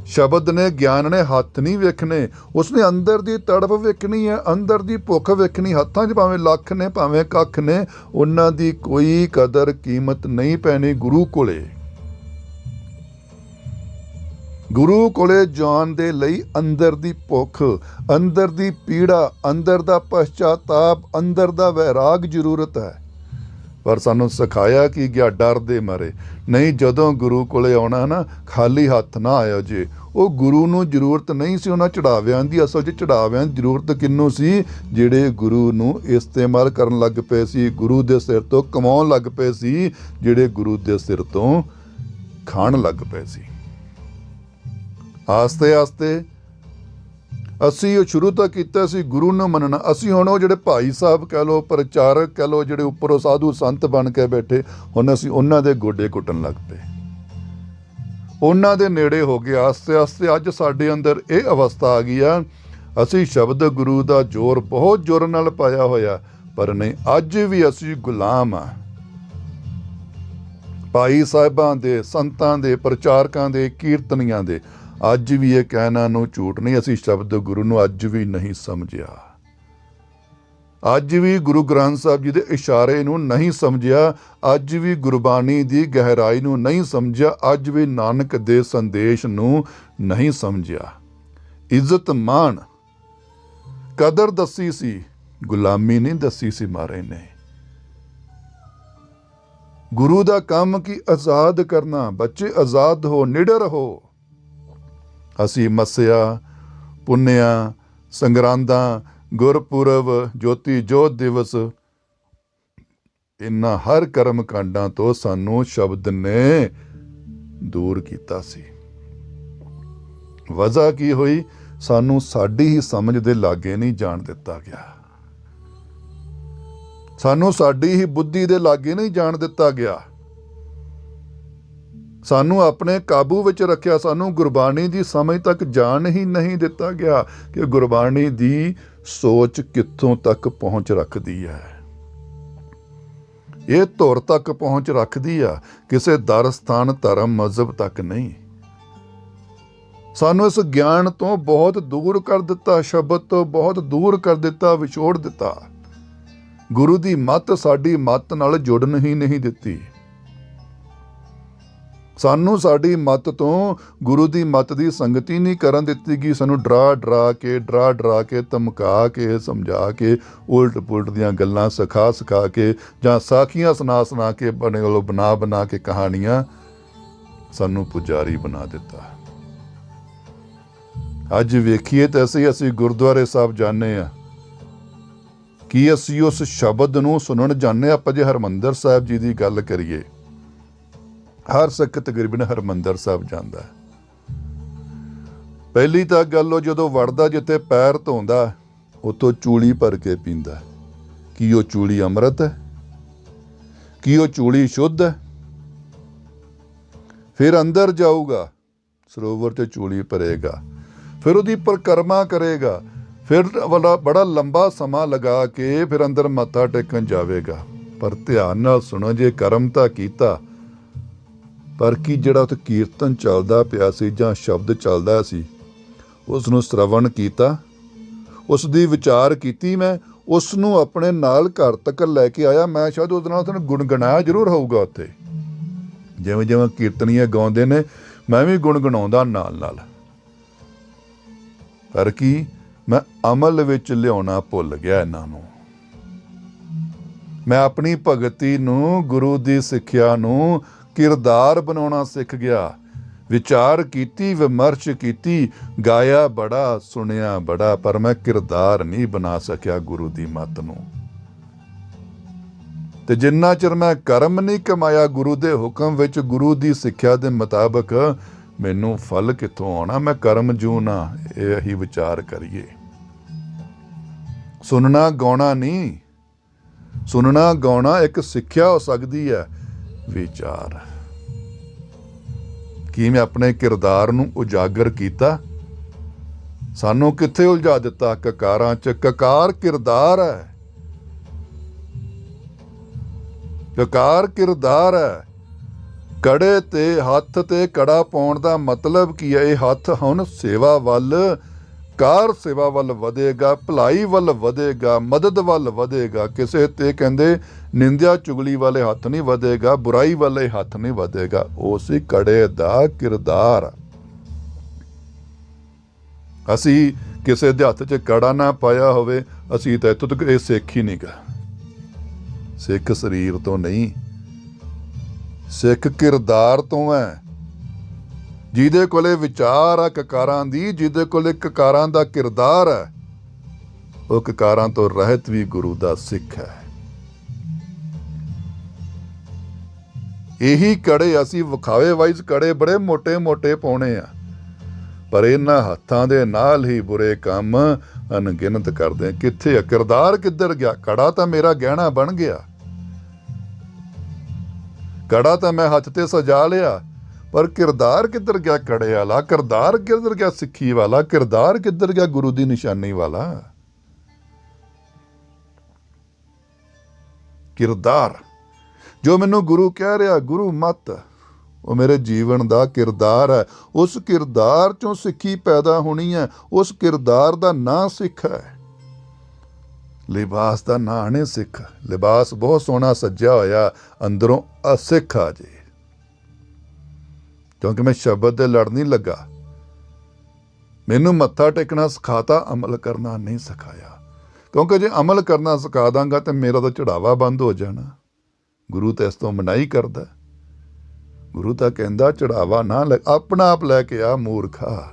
Speaker 1: ਸ਼ਬਦ ਨੇ, ਗਿਆਨ ਨੇ ਹੱਥ ਨਹੀਂ ਵੇਖਣੇ। ਉਸਨੇ ਅੰਦਰ ਦੀ ਤੜਪ ਵੇਖਣੀ ਹੈ, ਅੰਦਰ ਦੀ ਭੁੱਖ ਵੇਖਣੀ। ਹੱਥਾਂ 'ਚ ਭਾਵੇਂ ਲੱਖ ਨੇ, ਭਾਵੇਂ ਕੱਖ ਨੇ, ਉਹਨਾਂ ਦੀ ਕੋਈ ਕਦਰ ਕੀਮਤ ਨਹੀਂ ਪੈਣੀ ਗੁਰੂ ਕੋਲੇ। ਗੁਰੂ ਕੋਲੇ ਜਾਣ ਦੇ ਲਈ ਅੰਦਰ ਦੀ ਭੁੱਖ, ਅੰਦਰ ਦੀ ਪੀੜਾ, ਅੰਦਰ ਦਾ ਪਛਤਾਤਾਪ, ਅੰਦਰ ਦਾ ਵੈਰਾਗ ਜ਼ਰੂਰਤ ਹੈ। ਪਰ ਸਾਨੂੰ ਸਿਖਾਇਆ ਕੀ ਗਿਆ? ਡਰ ਦੇ ਮਾਰੇ। ਨਹੀਂ, ਜਦੋਂ ਗੁਰੂ ਕੋਲੇ ਆਉਣਾ ਨਾ, ਖਾਲੀ ਹੱਥ ਨਾ ਆਇਓ ਜੇ। ਉਹ ਗੁਰੂ ਨੂੰ ਜ਼ਰੂਰਤ ਨਹੀਂ ਸੀ ਉਹਨਾਂ ਚੜਾਵਿਆਂ ਦੀ। ਅਸਲ 'ਚ ਚੜਾਵਿਆਂ ਦੀ ਜ਼ਰੂਰਤ ਕਿਹਨੂੰ ਸੀ? ਜਿਹੜੇ ਗੁਰੂ ਨੂੰ ਇਸਤੇਮਾਲ ਕਰਨ ਲੱਗ ਪਏ ਸੀ, ਗੁਰੂ ਦੇ ਸਿਰ ਤੋਂ ਕਮਾਉਣ ਲੱਗ ਪਏ ਸੀ, ਜਿਹੜੇ ਗੁਰੂ ਦੇ ਸਿਰ ਤੋਂ ਖਾਣ ਲੱਗ ਪਏ ਸੀ। ਆਸਤੇ ਆਸਤੇ ਅਸੀਂ ਉਹ ਸ਼ੁਰੂ ਤੋਂ ਕੀਤਾ ਸੀ ਗੁਰੂ ਨੂੰ ਮੰਨਣਾ। ਅਸੀਂ ਹੁਣ ਉਹ ਜਿਹੜੇ ਭਾਈ ਸਾਹਿਬ ਕਹਿ ਲਓ, ਪ੍ਰਚਾਰਕ ਕਹਿ ਲਓ, ਜਿਹੜੇ ਉੱਪਰੋਂ ਸਾਧੂ ਸੰਤ ਬਣ ਕੇ ਬੈਠੇ, ਹੁਣ ਅਸੀਂ ਉਹਨਾਂ ਦੇ ਗੋਡੇ ਕੁੱਟਣ ਲੱਗ ਪਏ, ਉਹਨਾਂ ਦੇ ਨੇੜੇ ਹੋ ਗਏ। ਆਸਤੇ ਆਸਤੇ ਅੱਜ ਸਾਡੇ ਅੰਦਰ ਇਹ ਅਵਸਥਾ ਆ ਗਈ ਆ। ਅਸੀਂ ਸ਼ਬਦ ਗੁਰੂ ਦਾ ਜ਼ੋਰ ਬਹੁਤ ਜ਼ੋਰ ਨਾਲ ਪਾਇਆ ਹੋਇਆ, ਪਰ ਨਹੀਂ, ਅੱਜ ਵੀ ਅਸੀਂ ਗੁਲਾਮ ਆ ਭਾਈ ਸਾਹਿਬਾਂ ਦੇ, ਸੰਤਾਂ ਦੇ, ਪ੍ਰਚਾਰਕਾਂ ਦੇ, ਕੀਰਤਨੀਆਂ ਦੇ। ਅੱਜ ਵੀ ਇਹ ਕਹਿਣਾ ਨੂੰ ਝੂਠ ਨਹੀਂ, ਅਸੀਂ ਸ਼ਬਦ ਗੁਰੂ ਨੂੰ ਅੱਜ ਵੀ ਨਹੀਂ ਸਮਝਿਆ। ਅੱਜ ਵੀ ਗੁਰੂ ਗ੍ਰੰਥ ਸਾਹਿਬ ਜੀ ਦੇ ਇਸ਼ਾਰੇ ਨੂੰ ਨਹੀਂ ਸਮਝਿਆ। ਅੱਜ ਵੀ ਗੁਰਬਾਣੀ ਦੀ ਗਹਿਰਾਈ ਨੂੰ ਨਹੀਂ ਸਮਝਿਆ। ਅੱਜ ਵੀ ਨਾਨਕ ਦੇ ਸੰਦੇਸ਼ ਨੂੰ ਨਹੀਂ ਸਮਝਿਆ। ਇੱਜ਼ਤ ਮਾਣ ਕਦਰ ਦੱਸੀ ਸੀ, ਗੁਲਾਮੀ ਨਹੀਂ ਦੱਸੀ ਸੀ ਮਹਾਰਾਜ ਨੇ। ਗੁਰੂ ਦਾ ਕੰਮ ਕੀ? ਆਜ਼ਾਦ ਕਰਨਾ। ਬੱਚੇ ਆਜ਼ਾਦ ਹੋ, ਨਿਡਰ ਹੋ। ਅਸੀਂ ਮੱਸਿਆ, ਪੁੰਨਿਆ, ਸੰਗਰਾਂਦਾਂ, ਗੁਰਪੁਰਬ, ਜੋਤੀ ਜੋਤ ਦਿਵਸ, ਇਹਨਾਂ ਹਰ ਕਰਮ ਕਾਂਡਾਂ ਤੋਂ ਸਾਨੂੰ ਸ਼ਬਦ ਨੇ ਦੂਰ ਕੀਤਾ ਸੀ। ਵਜ੍ਹਾ ਕੀ ਹੋਈ? ਸਾਨੂੰ ਸਾਡੀ ਹੀ ਸਮਝ ਦੇ ਲਾਗੇ ਨਹੀਂ ਜਾਣ ਦਿੱਤਾ ਗਿਆ। ਸਾਨੂੰ ਸਾਡੀ ਹੀ ਬੁੱਧੀ ਦੇ ਲਾਗੇ ਨਹੀਂ ਜਾਣ ਦਿੱਤਾ ਗਿਆ। ਸਾਨੂੰ ਆਪਣੇ ਕਾਬੂ ਵਿੱਚ ਰੱਖਿਆ। ਸਾਨੂੰ ਗੁਰਬਾਣੀ ਦੀ ਸਮਝ ਤੱਕ ਜਾਣ ਹੀ ਨਹੀਂ ਦਿੱਤਾ ਗਿਆ ਕਿ ਗੁਰਬਾਣੀ ਦੀ ਸੋਚ ਕਿੱਥੋਂ ਤੱਕ ਪਹੁੰਚ ਰੱਖਦੀ ਹੈ। ਇਹ ਧੁਰ ਤੱਕ ਪਹੁੰਚ ਰੱਖਦੀ ਆ, ਕਿਸੇ ਦਰ, ਸਥਾਨ, ਧਰਮ, ਮਜ਼ਹਬ ਤੱਕ ਨਹੀਂ। ਸਾਨੂੰ ਇਸ ਗਿਆਨ ਤੋਂ ਬਹੁਤ ਦੂਰ ਕਰ ਦਿੱਤਾ, ਸ਼ਬਦ ਤੋਂ ਬਹੁਤ ਦੂਰ ਕਰ ਦਿੱਤਾ, ਵਿਛੋੜ ਦਿੱਤਾ। ਗੁਰੂ ਦੀ ਮੱਤ ਸਾਡੀ ਮੱਤ ਨਾਲ ਜੁੜਨ ਹੀ ਨਹੀਂ ਦਿੱਤੀ। ਸਾਨੂੰ ਸਾਡੀ ਮੱਤ ਤੋਂ ਗੁਰੂ ਦੀ ਮੱਤ ਦੀ ਸੰਗਤੀ ਨਹੀਂ ਕਰਨ ਦਿੱਤੀ ਗਈ। ਸਾਨੂੰ ਡਰਾ ਡਰਾ ਕੇ ਧਮਕਾ ਕੇ, ਸਮਝਾ ਕੇ, ਉਲਟ ਪੁਲਟ ਦੀਆਂ ਗੱਲਾਂ ਸਿਖਾ ਕੇ, ਜਾਂ ਸਾਖੀਆਂ ਸੁਣਾ ਕੇ, ਬਣਾ ਕੇ ਕਹਾਣੀਆਂ, ਸਾਨੂੰ ਪੁਜਾਰੀ ਬਣਾ ਦਿੱਤਾ। ਅੱਜ ਵੇਖੀਏ ਤਾਂ ਅਸੀਂ ਗੁਰਦੁਆਰੇ ਸਾਹਿਬ ਜਾਂਦੇ ਹਾਂ, ਕੀ ਅਸੀਂ ਉਸ ਸ਼ਬਦ ਨੂੰ ਸੁਣਨ ਜਾਂਦੇ ਹਾਂ? ਆਪਾਂ ਜੇ ਹਰਿਮੰਦਰ ਸਾਹਿਬ ਜੀ ਦੀ ਗੱਲ ਕਰੀਏ, ਹਰ ਸਿੱਖ ਤਕਰੀਬਨ ਹਰਿਮੰਦਰ ਸਾਹਿਬ ਜਾਂਦਾ ਹੈ। ਪਹਿਲੀ ਤਾਂ ਗੱਲ, ਉਹ ਜਦੋਂ ਵੜਦਾ, ਜਿੱਥੇ ਪੈਰ ਧੋਂਦਾ, ਉੱਥੋਂ ਚੂਲੀ ਭਰ ਕੇ ਪੀਂਦਾ। ਕੀ ਉਹ ਚੂਲੀ ਅੰਮ੍ਰਿਤ ਹੈ? ਕੀ ਉਹ ਚੂਲੀ ਸ਼ੁੱਧ ਹੈ? ਫਿਰ ਅੰਦਰ ਜਾਊਗਾ, ਸਰੋਵਰ 'ਚ ਚੂਲੀ ਭਰੇਗਾ, ਫਿਰ ਉਹਦੀ ਪਰਿਕਰਮਾ ਕਰੇਗਾ, ਫਿਰ ਬੜਾ ਲੰਬਾ ਸਮਾਂ ਲਗਾ ਕੇ ਫਿਰ ਅੰਦਰ ਮੱਥਾ ਟੇਕਣ ਜਾਵੇਗਾ। ਪਰ ਧਿਆਨ ਨਾਲ ਸੁਣੋ, ਜੇ ਕਰਮ ਤਾਂ ਕੀਤਾ, ਪਰ ਕੀ ਜਿਹੜਾ ਉੱਥੇ ਕੀਰਤਨ ਚੱਲਦਾ ਪਿਆ ਸੀ ਜਾਂ ਸ਼ਬਦ ਚੱਲਦਾ ਸੀ, ਉਸ ਨੂੰ ਸ਼ਰਵਣ ਕੀਤਾ, ਉਸ ਦੀ ਵਿਚਾਰ ਕੀਤੀ, ਮੈਂ ਉਸ ਨੂੰ ਆਪਣੇ ਨਾਲ ਘਰ ਤੱਕ ਲੈ ਕੇ ਆਇਆ। ਮੈਂ ਸ਼ਾਇਦ ਉਹਦੇ ਨਾਲ ਤੁਹਾਨੂੰ ਗੁਣਗੁਣਾਇਆ ਜ਼ਰੂਰ ਹੋਊਗਾ। ਉੱਥੇ ਜਿਵੇਂ ਜਿਵੇਂ ਕੀਰਤਨੀਏ ਗਾਉਂਦੇ ਨੇ, ਮੈਂ ਵੀ ਗੁਣਗੁਣਾਉਂਦਾ ਨਾਲ। ਪਰ ਕੀ, ਮੈਂ ਅਮਲ ਵਿੱਚ ਲਿਆਉਣਾ ਭੁੱਲ ਗਿਆ ਇਹਨਾਂ ਨੂੰ। ਮੈਂ ਆਪਣੀ ਭਗਤੀ ਨੂੰ, ਗੁਰੂ ਦੀ ਸਿੱਖਿਆ ਨੂੰ ਕਿਰਦਾਰ ਬਣਾਉਣਾ ਸਿੱਖ ਗਿਆ। ਵਿਚਾਰ ਕੀਤੀ, ਵਿਮਰਸ਼ ਕੀਤੀ, ਗਾਇਆ ਬੜਾ, ਸੁਣਿਆ ਬੜਾ, ਪਰ ਮੈਂ ਕਿਰਦਾਰ ਨਹੀਂ ਬਣਾ ਸਕਿਆ ਗੁਰੂ ਦੀ ਮੱਤ ਨੂੰ। ਤੇ ਜਿੰਨਾ ਚਿਰ ਮੈਂ ਕਰਮ ਨਹੀਂ ਕਮਾਇਆ ਗੁਰੂ ਦੇ ਹੁਕਮ ਵਿੱਚ, ਗੁਰੂ ਦੀ ਸਿੱਖਿਆ ਦੇ ਮੁਤਾਬਕ, ਮੈਨੂੰ ਫਲ ਕਿੱਥੋਂ ਆਉਣਾ? ਮੈਂ ਕਰਮ ਜੂ ਨਾ, ਇਹ ਹੀ ਵਿਚਾਰ ਕਰੀਏ। ਸੁਣਨਾ ਗਾਉਣਾ ਨਹੀਂ, ਸੁਣਨਾ ਗਾਉਣਾ ਇੱਕ ਸਿੱਖਿਆ ਹੋ ਸਕਦੀ ਹੈ। ਵਿਚਾਰ ਕੀ ਮੈਂ ਆਪਣੇ ਕਿਰਦਾਰ ਨੂੰ ਉਜਾਗਰ ਕੀਤਾ? ਸਾਨੂੰ ਕਿੱਥੇ ਉਲਝਾ ਦਿੱਤਾ? ਕਕਾਰਾਂ 'ਚ। ਕਕਾਰ ਕਿਰਦਾਰ ਹੈ, ਕਕਾਰ ਕਿਰਦਾਰ ਹੈ। ਕੜੇ ਤੇ ਹੱਥ ਤੇ ਕੜਾ ਪਾਉਣ ਦਾ ਮਤਲਬ ਕੀ ਹੈ? ਇਹ ਹੱਥ ਹੁਣ ਸੇਵਾ ਵੱਲ, ਕਾਰ ਸੇਵਾ ਵੱਲ ਵਧੇਗਾ, ਭਲਾਈ ਵੱਲ ਵਧੇਗਾ, ਮਦਦ ਵੱਲ ਵਧੇਗਾ। ਕਿਸੇ ਤੇ ਕਹਿੰਦੇ ਨਿੰਦਿਆ ਚੁਗਲੀ ਵਾਲੇ ਹੱਥ ਨਹੀਂ ਵਧੇਗਾ, ਬੁਰਾਈ ਵਾਲੇ ਹੱਥ ਨਹੀਂ ਵਧੇਗਾ। ਉਸ ਕੜੇ ਦਾ ਕਿਰਦਾਰ। ਅਸੀਂ ਕਿਸੇ ਦੇ ਹੱਥ 'ਚ ਕੜਾ ਨਾ ਪਾਇਆ ਹੋਵੇ, ਅਸੀਂ ਤਾਂ ਇੱਥੋਂ ਤੱਕ ਇਹ ਸਿੱਖ ਹੀ ਨਹੀਂ ਗਾ। ਸਿੱਖ ਸਰੀਰ ਤੋਂ ਨਹੀਂ, ਸਿੱਖ ਕਿਰਦਾਰ ਤੋਂ ਹੈ। ਜਿਹਦੇ ਕੋਲੇ ਵਿਚਾਰ ਆ ਕਕਾਰਾਂ ਦੀ, ਜਿਹਦੇ ਕੋਲੇ ਕਕਾਰਾਂ ਦਾ ਕਿਰਦਾਰ ਹੈ, ਉਹ ਕਕਾਰਾਂ ਤੋਂ ਰਹਿਤ ਵੀ ਗੁਰੂ ਦਾ ਸਿੱਖ ਹੈ। ਇਹੀ ਕੜੇ ਅਸੀਂ ਵਿਖਾਵੇ ਵਾਈਜ਼ ਕੜੇ ਬੜੇ ਮੋਟੇ ਮੋਟੇ ਪਾਉਣੇ ਆ, ਪਰ ਇਹਨਾਂ ਹੱਥਾਂ ਦੇ ਨਾਲ ਹੀ ਬੁਰੇ ਕੰਮ ਅਣਗਿਣਤ ਕਰਦੇ ਆ। ਕਿੱਥੇ ਆ ਕਿਰਦਾਰ? ਕਿੱਧਰ ਗਿਆ? ਕੜਾ ਤਾਂ ਮੇਰਾ ਗਹਿਣਾ ਬਣ ਗਿਆ, ਕੜਾ ਤਾਂ ਮੈਂ ਹੱਥ ਤੇ ਸਜਾ ਲਿਆ, ਪਰ ਕਿਰਦਾਰ ਕਿੱਧਰ ਗਿਆ? ਕੜੇ ਵਾਲਾ ਕਿਰਦਾਰ ਕਿੱਧਰ ਗਿਆ? ਸਿੱਖੀ ਵਾਲਾ ਕਿਰਦਾਰ ਕਿੱਧਰ ਗਿਆ? ਗੁਰੂ ਦੀ ਨਿਸ਼ਾਨੀ ਵਾਲਾ ਕਿਰਦਾਰ। ਜੋ ਮੈਨੂੰ ਗੁਰੂ ਕਹਿ ਰਿਹਾ, ਗੁਰੂ ਮੱਤ, ਉਹ ਮੇਰੇ ਜੀਵਨ ਦਾ ਕਿਰਦਾਰ ਹੈ। ਉਸ ਕਿਰਦਾਰ ਚੋਂ ਸਿੱਖੀ ਪੈਦਾ ਹੋਣੀ ਹੈ। ਉਸ ਕਿਰਦਾਰ ਦਾ ਨਾਂ ਸਿੱਖ ਹੈ। ਲਿਬਾਸ ਦਾ ਨਾਂ ਨਹੀਂ ਸਿੱਖ। ਲਿਬਾਸ ਬਹੁਤ ਸੋਹਣਾ ਸੱਜਿਆ ਹੋਇਆ, ਅੰਦਰੋਂ ਅਸਿੱਖ ਆ ਜੇ, ਕਿਉਂਕਿ ਮੈਂ ਸ਼ਬਦ ਦੇ ਲੜ ਨਹੀਂ ਲੱਗਾ। ਮੈਨੂੰ ਮੱਥਾ ਟੇਕਣਾ ਸਿਖਾਤਾ, ਅਮਲ ਕਰਨਾ ਨਹੀਂ ਸਿਖਾਇਆ। ਕਿਉਂਕਿ ਜੇ ਅਮਲ ਕਰਨਾ ਸਿਖਾ ਦਾਂਗਾ ਤਾਂ ਮੇਰਾ ਤਾਂ ਚੜਾਵਾ ਬੰਦ ਹੋ ਜਾਣਾ। ਗੁਰੂ ਤਾਂ ਇਸ ਤੋਂ ਮਨਾਹੀ ਕਰਦਾ। ਗੁਰੂ ਤਾਂ ਕਹਿੰਦਾ ਚੜਾਵਾ ਨਾ ਲੈ, ਆਪਣਾ ਆਪ ਲੈ ਕੇ ਆ ਮੂਰਖਾ।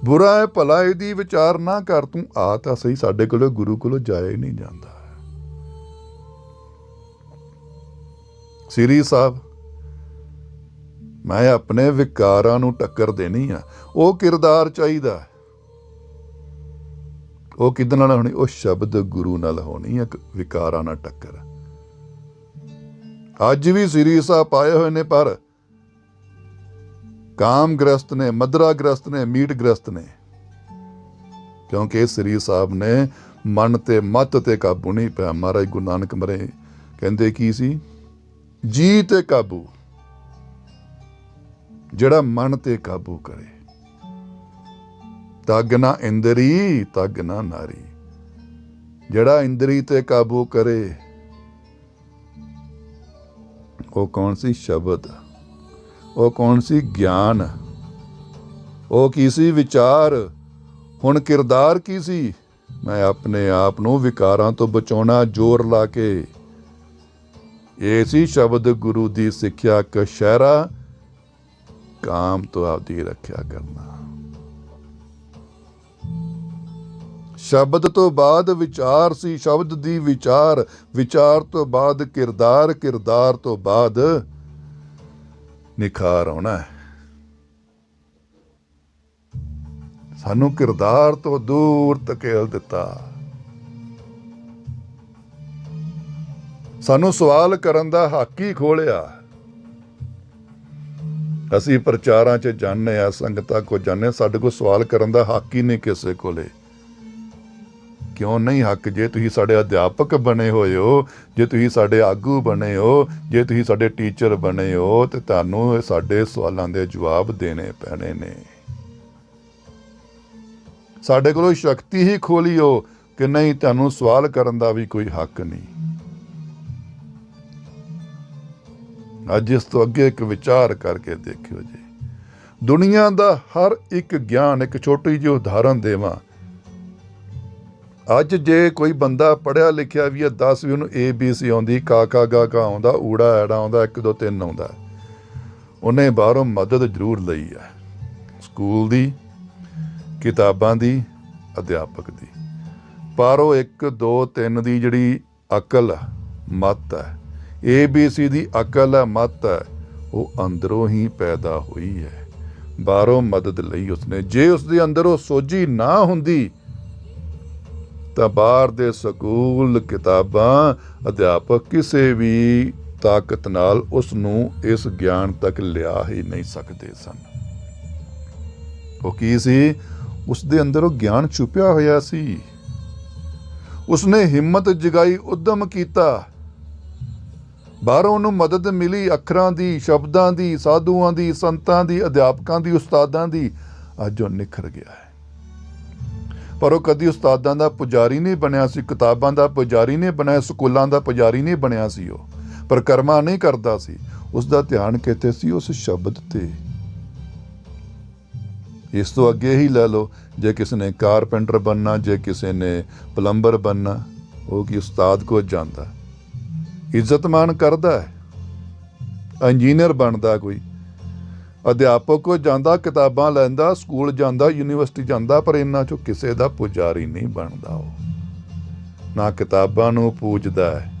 Speaker 1: ਬੁਰਾ ਹੈ ਭਲਾ ਇਹਦੀ ਵਿਚਾਰ ਨਾ ਕਰ, ਤੂੰ ਆ ਤਾਂ ਸਹੀ। ਸਾਡੇ ਕੋਲੋਂ ਗੁਰੂ ਕੋਲੋਂ ਜਾਇਆ ਹੀ ਨਹੀਂ ਜਾਂਦਾ। ਸ੍ਰੀ ਸਾਹਿਬ, ਮੈਂ ਆਪਣੇ ਵਿਕਾਰਾਂ ਨੂੰ ਟੱਕਰ ਦੇਣੀ ਆ। ਉਹ ਕਿਰਦਾਰ ਚਾਹੀਦਾ। ਉਹ ਕਿਹਦੇ ਨਾਲ ਹੋਣੀ? ਉਹ ਸ਼ਬਦ ਗੁਰੂ ਨਾਲ ਹੋਣੀ ਹੈ। ਵਿਕਾਰਾਂ ਨਾਲ ਟੱਕਰ। ਅੱਜ ਵੀ ਸ੍ਰੀ ਸਾਹਿਬ ਪਾਏ ਹੋਏ ਨੇ, ਪਰ ਕਾਮ ਗ੍ਰਸਤ ਨੇ, ਮਦਰਾ ਗ੍ਰਸਤ ਨੇ, ਮੀਟ ਗ੍ਰਸਤ ਨੇ। ਕਿਉਂਕਿ ਸ੍ਰੀ ਸਾਹਿਬ ਨੇ ਮਨ ਤੇ ਮੱਤ ਤੇ ਕਾਬੂ ਨਹੀਂ ਪਿਆ। ਮਹਾਰਾਜ ਗੁਰੂ ਨਾਨਕ ਮਰੇ ਕਹਿੰਦੇ ਕੀ ਸੀ? ਜੀ ਤੇ ਕਾਬੂ। ਜਿਹੜਾ ਮਨ ਤੇ ਕਾਬੂ ਕਰੇ। ਤਗ ਨਾ ਇੰਦਰੀ, ਤਗ ਨਾ ਨਾਰੀ। ਜਿਹੜਾ ਇੰਦਰੀ ਤੇ ਕਾਬੂ ਕਰੇ, ਉਹ ਕੌਣ ਸੀ? ਸ਼ਬਦ। ਉਹ ਕੌਣ ਸੀ? ਗਿਆਨ। ਉਹ ਕੀ ਸੀ? ਵਿਚਾਰ। ਹੁਣ ਕਿਰਦਾਰ ਕੀ ਸੀ? ਮੈਂ ਆਪਣੇ ਆਪ ਨੂੰ ਵਿਕਾਰਾਂ ਤੋਂ ਬਚਾਉਣਾ ਜ਼ੋਰ ਲਾ ਕੇ। ਇਹ ਸੀ ਸ਼ਬਦ ਗੁਰੂ ਦੀ ਸਿੱਖਿਆ। ਕਸ਼ਹਿਰਾ ਕਾਮ ਤੋਂ ਆਪਦੀ ਰੱਖਿਆ ਕਰਨਾ। ਸ਼ਬਦ ਤੋਂ ਬਾਅਦ ਵਿਚਾਰ ਸੀ। ਸ਼ਬਦ ਦੀ ਵਿਚਾਰ, ਵਿਚਾਰ ਤੋਂ ਬਾਅਦ ਕਿਰਦਾਰ, ਕਿਰਦਾਰ ਤੋਂ ਬਾਅਦ ਨਿਖਾਰ ਆਉਣਾ ਹੈ। ਸਾਨੂੰ ਕਿਰਦਾਰ ਤੋਂ ਦੂਰ ਧਕੇਲ ਦਿੱਤਾ। ਸਾਨੂੰ ਸਵਾਲ ਕਰਨ ਦਾ ਹੱਕ ਹੀ ਖੋਲਿਆ। ਅਸੀਂ ਪ੍ਰਚਾਰਾਂ 'ਚ ਜਾਂਦੇ ਆ, ਸੰਗਤਾਂ ਕੋ ਜਾਂਦੇ, ਸਾਡੇ ਕੋਲ ਸਵਾਲ ਕਰਨ ਦਾ ਹੱਕ ਹੀ ਨਹੀਂ ਕਿਸੇ ਕੋਲੇ। ਕਿਉਂ ਨਹੀਂ ਹੱਕ? ਜੇ ਤੁਸੀਂ ਸਾਡੇ ਅਧਿਆਪਕ ਬਣੇ ਹੋਏ ਹੋ, ਜੇ ਤੁਸੀਂ ਸਾਡੇ ਆਗੂ ਬਣੇ ਹੋ, ਜੇ ਤੁਸੀਂ ਸਾਡੇ ਟੀਚਰ ਬਣੇ ਹੋ, ਤੇ ਤੁਹਾਨੂੰ ਸਾਡੇ ਸਵਾਲਾਂ ਦੇ ਜਵਾਬ ਦੇਣੇ ਪੈਣੇ ਨੇ। ਸਾਡੇ ਕੋਲੋਂ ਸ਼ਕਤੀ ਹੀ ਖੋਲੀਓ ਕਿ ਨਹੀਂ, ਤੁਹਾਨੂੰ ਸਵਾਲ ਕਰਨ ਦਾ ਵੀ ਕੋਈ ਹੱਕ ਨਹੀਂ। ਅੱਜ ਇਸ ਤੋਂ ਅੱਗੇ ਇੱਕ ਵਿਚਾਰ ਕਰਕੇ ਦੇਖਿਓ ਜੀ। ਦੁਨੀਆ ਦਾ ਹਰ ਇੱਕ ਗਿਆਨ, ਇੱਕ ਛੋਟੀ ਜਿਹੀ ਉਦਾਹਰਨ ਦੇਵਾਂ। ਅੱਜ ਜੇ ਕੋਈ ਬੰਦਾ ਪੜ੍ਹਿਆ ਲਿਖਿਆ ਵੀ ਹੈ, 10 ਵੀ ਉਹਨੂੰ ABC ਆਉਂਦੀ, ਕਾ ਕਾ ਗਾ ਕਾ ਆਉਂਦਾ, ਊੜਾ ਐੜਾ ਆਉਂਦਾ, 1 2 3 ਆਉਂਦਾ, ਉਹਨੇ ਬਾਹਰੋਂ ਮਦਦ ਜ਼ਰੂਰ ਲਈ ਹੈ, ਸਕੂਲ ਦੀ, ਕਿਤਾਬਾਂ ਦੀ, ਅਧਿਆਪਕ ਦੀ, ਪਰ ਉਹ 1 2 3 ਦੀ ਜਿਹੜੀ ਅਕਲ ਹੈ, ਮੱਤ ਹੈ, ABC ਦੀ ਅਕਲ ਹੈ, ਮੱਤ ਹੈ, ਉਹ ਅੰਦਰੋਂ ਹੀ ਪੈਦਾ ਹੋਈ ਹੈ। ਬਾਹਰੋਂ ਮਦਦ ਲਈ ਉਸਨੇ। ਜੇ ਉਸਦੇ ਅੰਦਰ ਉਹ ਸੋਝੀ ਨਾ ਹੁੰਦੀ ਤਾਂ ਬਾਹਰ ਦੇ ਸਕੂਲ, ਕਿਤਾਬਾਂ, ਅਧਿਆਪਕ ਕਿਸੇ ਵੀ ਤਾਕਤ ਨਾਲ ਉਸ ਨੂੰ ਇਸ ਗਿਆਨ ਤੱਕ ਲਿਆ ਹੀ ਨਹੀਂ ਸਕਦੇ ਸਨ। ਉਹ ਕੀ ਸੀ? ਉਸਦੇ ਅੰਦਰ ਉਹ ਗਿਆਨ ਛੁਪਿਆ ਹੋਇਆ ਸੀ। ਉਸਨੇ ਹਿੰਮਤ ਜਗਾਈ, ਉਦਮ ਕੀਤਾ, ਬਾਹਰੋਂ ਉਹਨੂੰ ਮਦਦ ਮਿਲੀ, ਅੱਖਰਾਂ ਦੀ, ਸ਼ਬਦਾਂ ਦੀ, ਸਾਧੂਆਂ ਦੀ, ਸੰਤਾਂ ਦੀ, ਅਧਿਆਪਕਾਂ ਦੀ, ਉਸਤਾਦਾਂ ਦੀ। ਅੱਜ ਉਹ ਨਿਖਰ ਗਿਆ ਹੈ। ਪਰ ਉਹ ਕਦੀ ਉਸਤਾਦਾਂ ਦਾ ਪੁਜਾਰੀ ਨਹੀਂ ਬਣਿਆ ਸੀ, ਕਿਤਾਬਾਂ ਦਾ ਪੁਜਾਰੀ ਨਹੀਂ ਬਣਿਆ, ਸਕੂਲਾਂ ਦਾ ਪੁਜਾਰੀ ਨਹੀਂ ਬਣਿਆ ਸੀ। ਉਹ ਪਰਿਕਰਮਾ ਨਹੀਂ ਕਰਦਾ ਸੀ। ਉਸਦਾ ਧਿਆਨ ਕਿੱਥੇ ਸੀ? ਉਸ ਸ਼ਬਦ ਤੇ। ਇਸ ਤੋਂ ਅੱਗੇ ਹੀ ਲੈ ਲਓ, ਜੇ ਕਿਸੇ ਨੇ ਕਾਰਪੈਂਟਰ ਬਣਨਾ, ਜੇ ਕਿਸੇ ਨੇ ਪਲੰਬਰ ਬਣਨਾ, ਉਹ ਕੀ ਉਸਤਾਦ ਕੋਲ ਜਾਂਦਾ, ਇੱਜ਼ਤ ਮਾਣ ਕਰਦਾ ਹੈ। ਇੰਜੀਨੀਅਰ ਬਣਦਾ ਕੋਈ, ਅਧਿਆਪਕ ਕੋਲ ਜਾਂਦਾ, ਕਿਤਾਬਾਂ ਲੈਂਦਾ, ਸਕੂਲ ਜਾਂਦਾ, ਯੂਨੀਵਰਸਿਟੀ ਜਾਂਦਾ, ਪਰ ਇਹਨਾਂ 'ਚੋਂ ਕਿਸੇ ਦਾ ਪੁਜਾਰੀ ਨਹੀਂ ਬਣਦਾ। ਉਹ ਨਾ ਕਿਤਾਬਾਂ ਨੂੰ ਪੂਜਦਾ ਹੈ,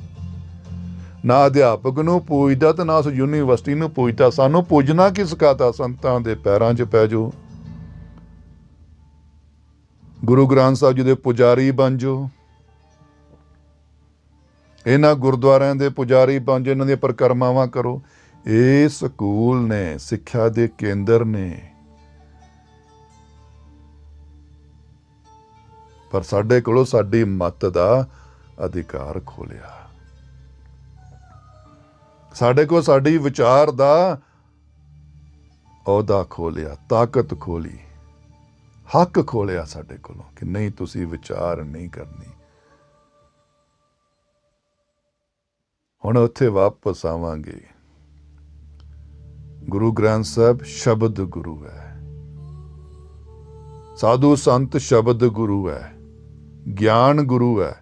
Speaker 1: ਨਾ ਅਧਿਆਪਕ ਨੂੰ ਪੂਜਦਾ, ਤੇ ਨਾ ਉਸ ਯੂਨੀਵਰਸਿਟੀ ਨੂੰ ਪੂਜਦਾ। ਸਾਨੂੰ ਪੂਜਣਾ ਕੀ ਸਿਖਾਤਾ? ਸੰਤਾਂ ਦੇ ਪੈਰਾਂ 'ਚ ਪੈ ਜਾਓ, ਗੁਰੂ ਗ੍ਰੰਥ ਸਾਹਿਬ ਜੀ ਦੇ ਪੁਜਾਰੀ ਬਣ ਜਾਓ, ਇਹਨਾਂ ਗੁਰਦੁਆਰਿਆਂ ਦੇ ਪੁਜਾਰੀ ਬਣ ਜਾਓ, ਇਹਨਾਂ ਦੀਆਂ ਪਰਿਕਰਮਾਵਾਂ ਕਰੋ। ਇਹ ਸਕੂਲ ਨੇ, ਸਿੱਖਿਆ ਦੇ ਕੇਂਦਰ ਨੇ। ਪਰ ਸਾਡੇ ਕੋਲੋਂ ਸਾਡੀ ਮੱਤ ਦਾ ਅਧਿਕਾਰ ਖੋਲਿਆ, ਸਾਡੇ ਕੋਲ ਸਾਡੀ ਵਿਚਾਰ ਦਾ ਅਹੁਦਾ ਖੋਲਿਆ, ਤਾਕਤ ਖੋਲੀ, ਹੱਕ ਖੋਲਿਆ ਸਾਡੇ ਕੋਲੋਂ ਕਿ ਨਹੀਂ, ਤੁਸੀਂ ਵਿਚਾਰ ਨਹੀਂ ਕਰਨੀ। ਹੁਣ ਉੱਥੇ ਵਾਪਸ ਆਵਾਂਗੇ। ਗੁਰੂ ਗ੍ਰੰਥ ਸਾਹਿਬ ਸ਼ਬਦ ਗੁਰੂ ਹੈ, ਸਾਧੂ ਸੰਤ ਸ਼ਬਦ ਗੁਰੂ ਹੈ, ਗਿਆਨ ਗੁਰੂ ਹੈ।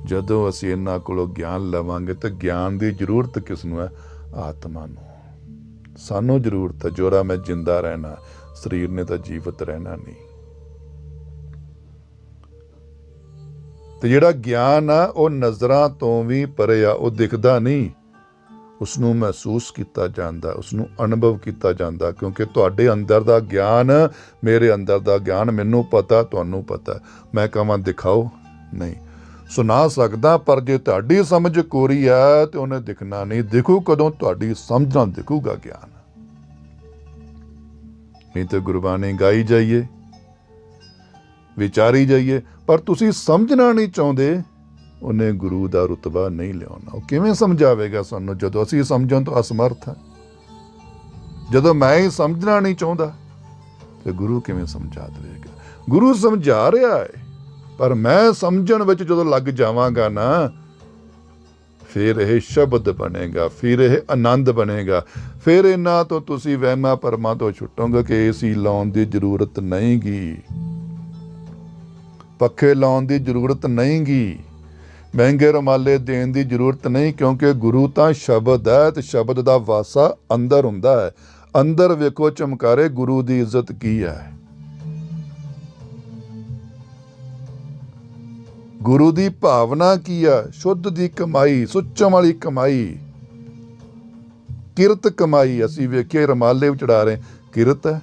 Speaker 1: ਜਦੋਂ ਅਸੀਂ ਇਹਨਾਂ ਕੋਲੋਂ ਗਿਆਨ ਲਵਾਂਗੇ ਤਾਂ ਗਿਆਨ ਦੀ ਜ਼ਰੂਰਤ ਕਿਸ ਨੂੰ ਹੈ? ਆਤਮਾ ਨੂੰ। ਸਾਨੂੰ ਜ਼ਰੂਰਤ ਹੈ, ਜੋਰਾ ਮੈਂ ਜਿੰਦਾ ਰਹਿਣਾ, ਸਰੀਰ ਨੇ ਤਾਂ ਜੀਵਤ ਰਹਿਣਾ ਨਹੀਂ। ਤੇ ਜਿਹੜਾ ਗਿਆਨ ਆ ਉਹ ਨਜ਼ਰਾਂ ਤੋਂ ਵੀ ਪਰੇ ਆ, ਉਹ ਦਿਖਦਾ ਨਹੀਂ, ਉਸਨੂੰ ਮਹਿਸੂਸ ਕੀਤਾ ਜਾਂਦਾ, ਉਸਨੂੰ ਅਨੁਭਵ ਕੀਤਾ ਜਾਂਦਾ। ਕਿਉਂਕਿ ਤੁਹਾਡੇ ਅੰਦਰ ਦਾ ਗਿਆਨ, ਮੇਰੇ ਅੰਦਰ ਦਾ ਗਿਆਨ, ਮੈਨੂੰ ਪਤਾ, ਤੁਹਾਨੂੰ ਪਤਾ। ਮੈਂ ਕਹਾਂ ਦਿਖਾਓ, ਨਹੀਂ ਸੁਣਾ ਸਕਦਾ, ਪਰ ਜੇ ਤੁਹਾਡੀ ਸਮਝ ਕੋਰੀ ਹੈ ਤੇ ਉਹਨੇ ਦਿਖਣਾ ਨਹੀਂ। ਦਿਖੂ ਕਦੋਂ? ਤੁਹਾਡੀ ਸਮਝ ਨਾਲ ਦਿਖੂਗਾ ਗਿਆਨ। ਨਹੀਂ ਤੇ ਗੁਰਬਾਣੀ ਗਾਈ ਜਾਈਏ, ਵਿਚਾਰੀ ਜਾਈਏ, ਪਰ ਤੁਸੀਂ ਸਮਝਣਾ ਨਹੀਂ ਚਾਹੁੰਦੇ, ਉਹਨੇ ਗੁਰੂ ਦਾ ਰੁਤਬਾ ਨਹੀਂ ਲਿਆਉਣਾ। ਉਹ ਕਿਵੇਂ ਸਮਝਾਵੇਗਾ ਸਾਨੂੰ ਜਦੋਂ ਅਸੀਂ ਸਮਝਣ ਤੋਂ ਅਸਮਰਥ ਹਾਂ? ਜਦੋਂ ਮੈਂ ਹੀ ਸਮਝਣਾ ਨਹੀਂ ਚਾਹੁੰਦਾ ਤੇ ਗੁਰੂ ਕਿਵੇਂ ਸਮਝਾ ਦੇਵੇਗਾ? ਗੁਰੂ ਸਮਝਾ ਰਿਹਾ ਹੈ, ਪਰ ਮੈਂ ਸਮਝਣ ਵਿੱਚ ਜਦੋਂ ਲੱਗ ਜਾਵਾਂਗਾ ਨਾ, ਫਿਰ ਇਹ ਸ਼ਬਦ ਬਣੇਗਾ, ਫਿਰ ਇਹ ਆਨੰਦ ਬਣੇਗਾ। ਫਿਰ ਇਹਨਾਂ ਤੋਂ ਤੁਸੀਂ ਵਹਿਮਾਂ ਭਰਮਾਂ ਤੋਂ ਛੁੱਟੋਗੇ ਕਿ ਏਸੀ ਲਾਉਣ ਦੀ ਜ਼ਰੂਰਤ ਨਹੀਂ ਗੀ, ਪੱਖੇ ਲਾਉਣ ਦੀ ਜ਼ਰੂਰਤ ਨਹੀਂ ਗੀ, ਮਹਿੰਗੇ ਰੁਮਾਲੇ ਦੇਣ ਦੀ ਜ਼ਰੂਰਤ ਨਹੀਂ, ਕਿਉਂਕਿ ਗੁਰੂ ਤਾਂ ਸ਼ਬਦ ਹੈ ਤੇ ਸ਼ਬਦ ਦਾ ਵਾਸਾ ਅੰਦਰ ਹੁੰਦਾ ਹੈ। ਅੰਦਰ ਵੇਖੋ ਚਮਕਾਰੇ, ਗੁਰੂ ਦੀ ਇੱਜ਼ਤ ਕੀ ਹੈ? ਗੁਰੂ ਦੀ ਭਾਵਨਾ ਕੀ ਆ? ਸ਼ੁੱਧ ਦੀ ਕਮਾਈ, ਸੁੱਚਮ ਵਾਲੀ ਕਮਾਈ, ਕਿਰਤ ਕਮਾਈ। ਅਸੀਂ ਵੇਖੀਏ ਰੁਮਾਲੇ ਵੀ ਚੜਾ ਰਹੇ, ਕਿਰਤ ਹੈ।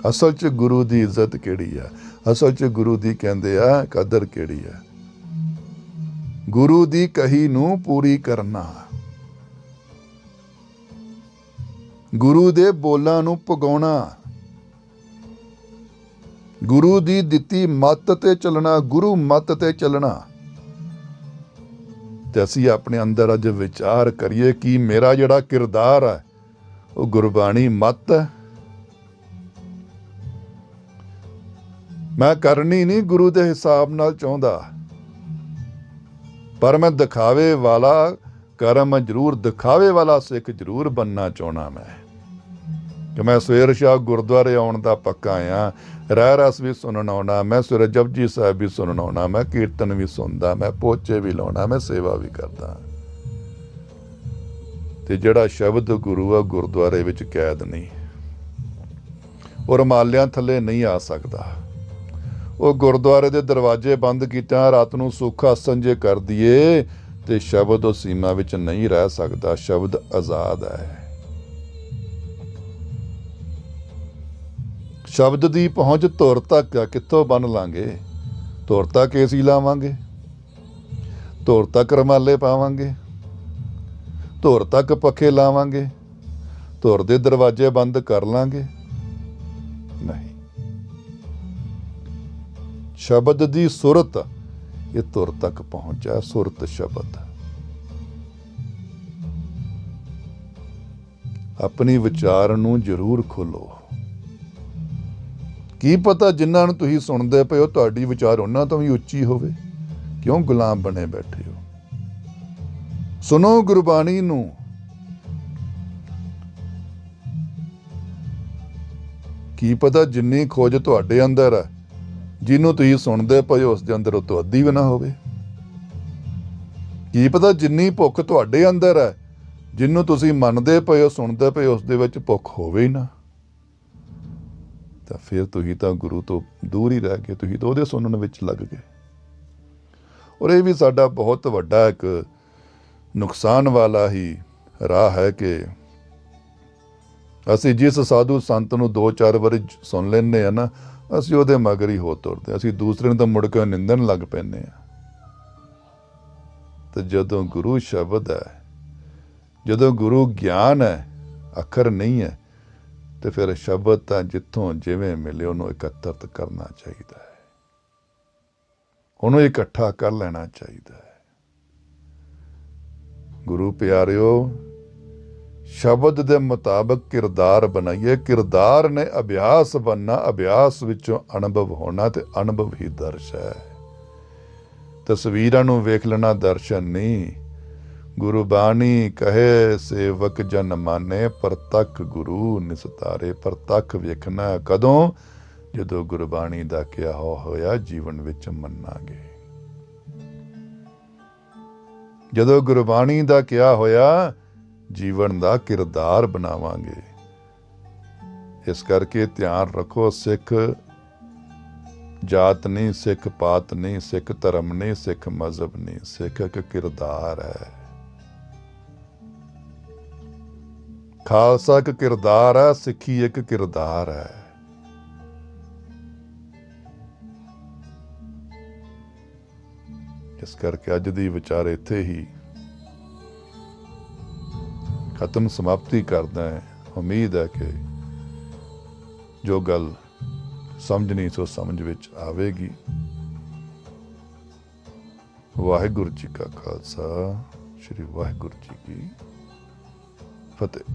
Speaker 1: ਅਸਲ 'ਚ ਗੁਰੂ ਦੀ ਇੱਜ਼ਤ ਕਿਹੜੀ ਆ? ਅਸਲ 'ਚ ਗੁਰੂ ਦੀ ਕਹਿੰਦੇ ਆ ਕਦਰ ਕਿਹੜੀ ਆ? ਗੁਰੂ ਦੀ ਕਹੀ ਨੂੰ ਪੂਰੀ ਕਰਨਾ, ਗੁਰੂ ਦੇ ਬੋਲਾਂ ਨੂੰ ਪੁਗਾਉਣਾ, ਗੁਰੂ ਦੀ ਦਿੱਤੀ ਮੱਤ ਤੇ ਚੱਲਣਾ, ਗੁਰੂ ਮੱਤ ਤੇ ਚੱਲਣਾ। ਤੇ ਅਸੀਂ ਆਪਣੇ ਅੰਦਰ ਅੱਜ ਵਿਚਾਰ ਕਰੀਏ ਕਿ ਮੇਰਾ ਜਿਹੜਾ ਕਿਰਦਾਰ ਹੈ ਉਹ ਗੁਰਬਾਣੀ ਮੱਤ ਹੈ। ਮੈਂ ਕਰਨੀ ਨਹੀਂ ਗੁਰੂ ਦੇ ਹਿਸਾਬ ਨਾਲ ਚਾਹੁੰਦਾ, ਪਰ ਮੈਂ ਦਿਖਾਵੇ ਵਾਲਾ ਕਰਮ ਜ਼ਰੂਰ, ਦਿਖਾਵੇ ਵਾਲਾ ਸਿੱਖ ਜ਼ਰੂਰ ਬਣਨਾ ਚਾਹੁੰਦਾ। ਮੈਂ ਕਿ ਮੈਂ ਸਵੇਰ ਸ਼ਾਹ ਗੁਰਦੁਆਰੇ ਆਉਣ ਦਾ ਪੱਕਾ ਆ, ਰਹਿ ਰਸ ਵੀ ਸੁਣਨ ਆਉਣਾ, ਮੈਂ ਸਵੇਰੇ ਜਪਜੀ ਸਾਹਿਬ ਵੀ ਸੁਣਨ ਆਉਣਾ, ਮੈਂ ਕੀਰਤਨ ਵੀ ਸੁਣਦਾ, ਮੈਂ ਪੋਚੇ ਵੀ ਲਾਉਣਾ, ਮੈਂ ਸੇਵਾ ਵੀ ਕਰਦਾ। ਤੇ ਜਿਹੜਾ ਸ਼ਬਦ ਗੁਰੂ ਆ ਗੁਰਦੁਆਰੇ ਵਿੱਚ ਕੈਦ ਨਹੀਂ, ਉਹ ਰੁਮਾਲਿਆਂ ਥੱਲੇ ਨਹੀਂ ਆ ਸਕਦਾ। ਉਹ ਗੁਰਦੁਆਰੇ ਦੇ ਦਰਵਾਜ਼ੇ ਬੰਦ ਕੀਤਿਆਂ ਰਾਤ ਨੂੰ ਸੁੱਖ ਆਸਣ ਜੇ ਕਰ ਦਈਏ ਤੇ ਸ਼ਬਦ ਉਹ ਸੀਮਾ ਵਿੱਚ ਨਹੀਂ ਰਹਿ ਸਕਦਾ। ਸ਼ਬਦ ਆਜ਼ਾਦ ਹੈ। ਸ਼ਬਦ ਦੀ ਪਹੁੰਚ ਧੁਰ ਤੱਕ ਆ, ਕਿੱਥੋਂ ਬੰਨ ਲਾਂਗੇ? ਧੁਰ ਤੱਕ ਏਸੀ ਲਾਵਾਂਗੇ, ਧੁਰ ਤੱਕ ਰੁਮਾਲੇ ਪਾਵਾਂਗੇ, ਧੁਰ ਤੱਕ ਪੱਖੇ ਲਾਵਾਂਗੇ, ਧੁਰ ਦੇ ਦਰਵਾਜ਼ੇ ਬੰਦ ਕਰ ਲਾਂਗੇ? ਨਹੀਂ। ਸ਼ਬਦ ਦੀ ਸੁਰਤ ਇਹ ਧੁਰ ਤੱਕ ਪਹੁੰਚਿਆ। ਸੁਰਤ ਸ਼ਬਦ। ਆਪਣੀ ਵਿਚਾਰ ਨੂੰ ਜ਼ਰੂਰ ਖੋਲੋ। ਕੀ ਪਤਾ ਜਿਨ੍ਹਾਂ ਨੂੰ ਤੁਸੀਂ ਸੁਣਦੇ ਪਏ ਹੋ ਤੁਹਾਡੀ ਵਿਚਾਰ ਉਹਨਾਂ ਤੋਂ ਵੀ ਉੱਚੀ ਹੋਵੇ। ਕਿਉਂ ਗੁਲਾਮ ਬਣੇ ਬੈਠੇ ਹੋ? ਸੁਣੋ ਗੁਰਬਾਣੀ ਨੂੰ। ਕੀ ਪਤਾ ਜਿੰਨੀ ਖੋਜ ਤੁਹਾਡੇ ਅੰਦਰ ਹੈ, ਜਿਹਨੂੰ ਤੁਸੀਂ ਸੁਣਦੇ ਪਏ ਹੋ ਉਸ ਦੇ ਅੰਦਰ ਉਹ ਤੋਂ ਅੱਧੀ ਵੀ ਨਾ ਹੋਵੇ। ਕੀ ਪਤਾ ਜਿੰਨੀ ਭੁੱਖ ਤੁਹਾਡੇ ਅੰਦਰ ਹੈ, ਜਿਹਨੂੰ ਤੁਸੀਂ ਮੰਨਦੇ ਪਏ ਹੋ ਸੁਣਦੇ ਪਏ ਉਸ ਦੇ ਵਿੱਚ ਭੁੱਖ ਹੋਵੇ ਹੀ ਨਾ। ਤਾਂ ਫਿਰ ਤੁਸੀਂ ਤਾਂ ਗੁਰੂ ਤੋਂ ਦੂਰ ਹੀ ਰਹਿ ਗਏ, ਤੁਸੀਂ ਤਾਂ ਉਹਦੇ ਸੁਣਨ ਵਿੱਚ ਲੱਗ ਗਏ। ਔਰ ਇਹ ਵੀ ਸਾਡਾ ਬਹੁਤ ਵੱਡਾ ਇੱਕ ਨੁਕਸਾਨ ਵਾਲਾ ਹੀ ਰਾਹ ਹੈ ਕਿ ਅਸੀਂ ਜਿਸ ਸਾਧੂ ਸੰਤ ਨੂੰ 2-4 ਵਾਰੀ ਸੁਣ ਲੈਂਦੇ ਹਾਂ ਨਾ, ਅਸੀਂ ਉਹਦੇ ਮਗਰ ਹੀ ਹੋ ਤੁਰਦੇ। ਅਸੀਂ ਦੂਸਰੇ ਨੂੰ ਤਾਂ ਮੁੜ ਕੇ ਨਿੰਦਣ ਲੱਗ ਪੈਂਦੇ ਹਾਂ। ਤੇ ਜਦੋਂ ਗੁਰੂ ਸ਼ਬਦ ਹੈ, ਜਦੋਂ ਗੁਰੂ ਗਿਆਨ ਹੈ, ਅੱਖਰ ਨਹੀਂ ਹੈ, ਤੇ ਫਿਰ ਸ਼ਬਦ ਤਾਂ ਜਿੱਥੋਂ ਜਿਵੇਂ ਮਿਲੇ ਉਹਨੂੰ ਇਕੱਤਰਤ ਕਰਨਾ ਚਾਹੀਦਾ ਹੈ, ਉਹਨੂੰ ਇਕੱਠਾ ਕਰ ਲੈਣਾ ਚਾਹੀਦਾ ਹੈ। ਗੁਰੂ ਪਿਆਰਿਓ, ਸ਼ਬਦ ਦੇ ਮੁਤਾਬਕ ਕਿਰਦਾਰ ਬਣਾਈਏ। ਕਿਰਦਾਰ ਨੇ ਅਭਿਆਸ ਬਣਨਾ, ਅਭਿਆਸ ਵਿੱਚੋਂ ਅਨੁਭਵ ਹੋਣਾ, ਤੇ ਅਨੁਭਵ ਹੀ ਦਰਸ਼ ਹੈ। ਤਸਵੀਰਾਂ ਨੂੰ ਵੇਖ ਲੈਣਾ ਦਰਸ਼ਨ ਨਹੀਂ। ਗੁਰਬਾਣੀ ਕਹੇ ਸੇਵਕ ਜਨ ਮਾਨੇ, ਪ੍ਰਤੱਖ ਗੁਰੂ ਨਿਸਤਾਰੇ। ਪ੍ਰਤੱਖ ਵੇਖਣਾ ਕਦੋਂ? ਜਦੋਂ ਗੁਰਬਾਣੀ ਦਾ ਕਿਹਾ ਹੋਇਆ ਜੀਵਨ ਵਿੱਚ ਮੰਨਾਂਗੇ। ਜਦੋਂ ਗੁਰਬਾਣੀ ਦਾ ਕਿਹਾ ਹੋਇਆ ਜੀਵਨ ਦਾ ਕਿਰਦਾਰ ਬਣਾਵਾਂਗੇ। ਇਸ ਕਰਕੇ ਧਿਆਨ ਰੱਖੋ, ਸਿੱਖ ਜਾਤ ਨਹੀਂ, ਸਿੱਖ ਪਾਤ ਨਹੀਂ, ਸਿੱਖ ਧਰਮ ਨਹੀਂ, ਸਿੱਖ ਮਜ਼ਹਬ ਨਹੀਂ। ਸਿੱਖ ਇੱਕ ਕਿਰਦਾਰ ਹੈ। ਖਾਲਸਾ ਇੱਕ ਕਿਰਦਾਰ ਹੈ, ਸਿੱਖੀ ਇੱਕ ਕਿਰਦਾਰ ਹੈ। ਇਸ ਕਰਕੇ ਅੱਜ ਦੀ ਵਿਚਾਰ ਇੱਥੇ ਹੀ ਖਤਮ ਸਮਾਪਤੀ ਕਰਦਾ ਹੈ। ਉਮੀਦ ਹੈ ਕਿ ਜੋ ਗੱਲ ਸਮਝਣੀ ਸੋ ਸਮਝ ਵਿੱਚ ਆਵੇਗੀ। ਵਾਹਿਗੁਰੂ ਜੀ ਕਾ ਖਾਲਸਾ, ਸ਼੍ਰੀ ਵਾਹਿਗੁਰੂ ਜੀ ਕੀ ਫਤਿਹ।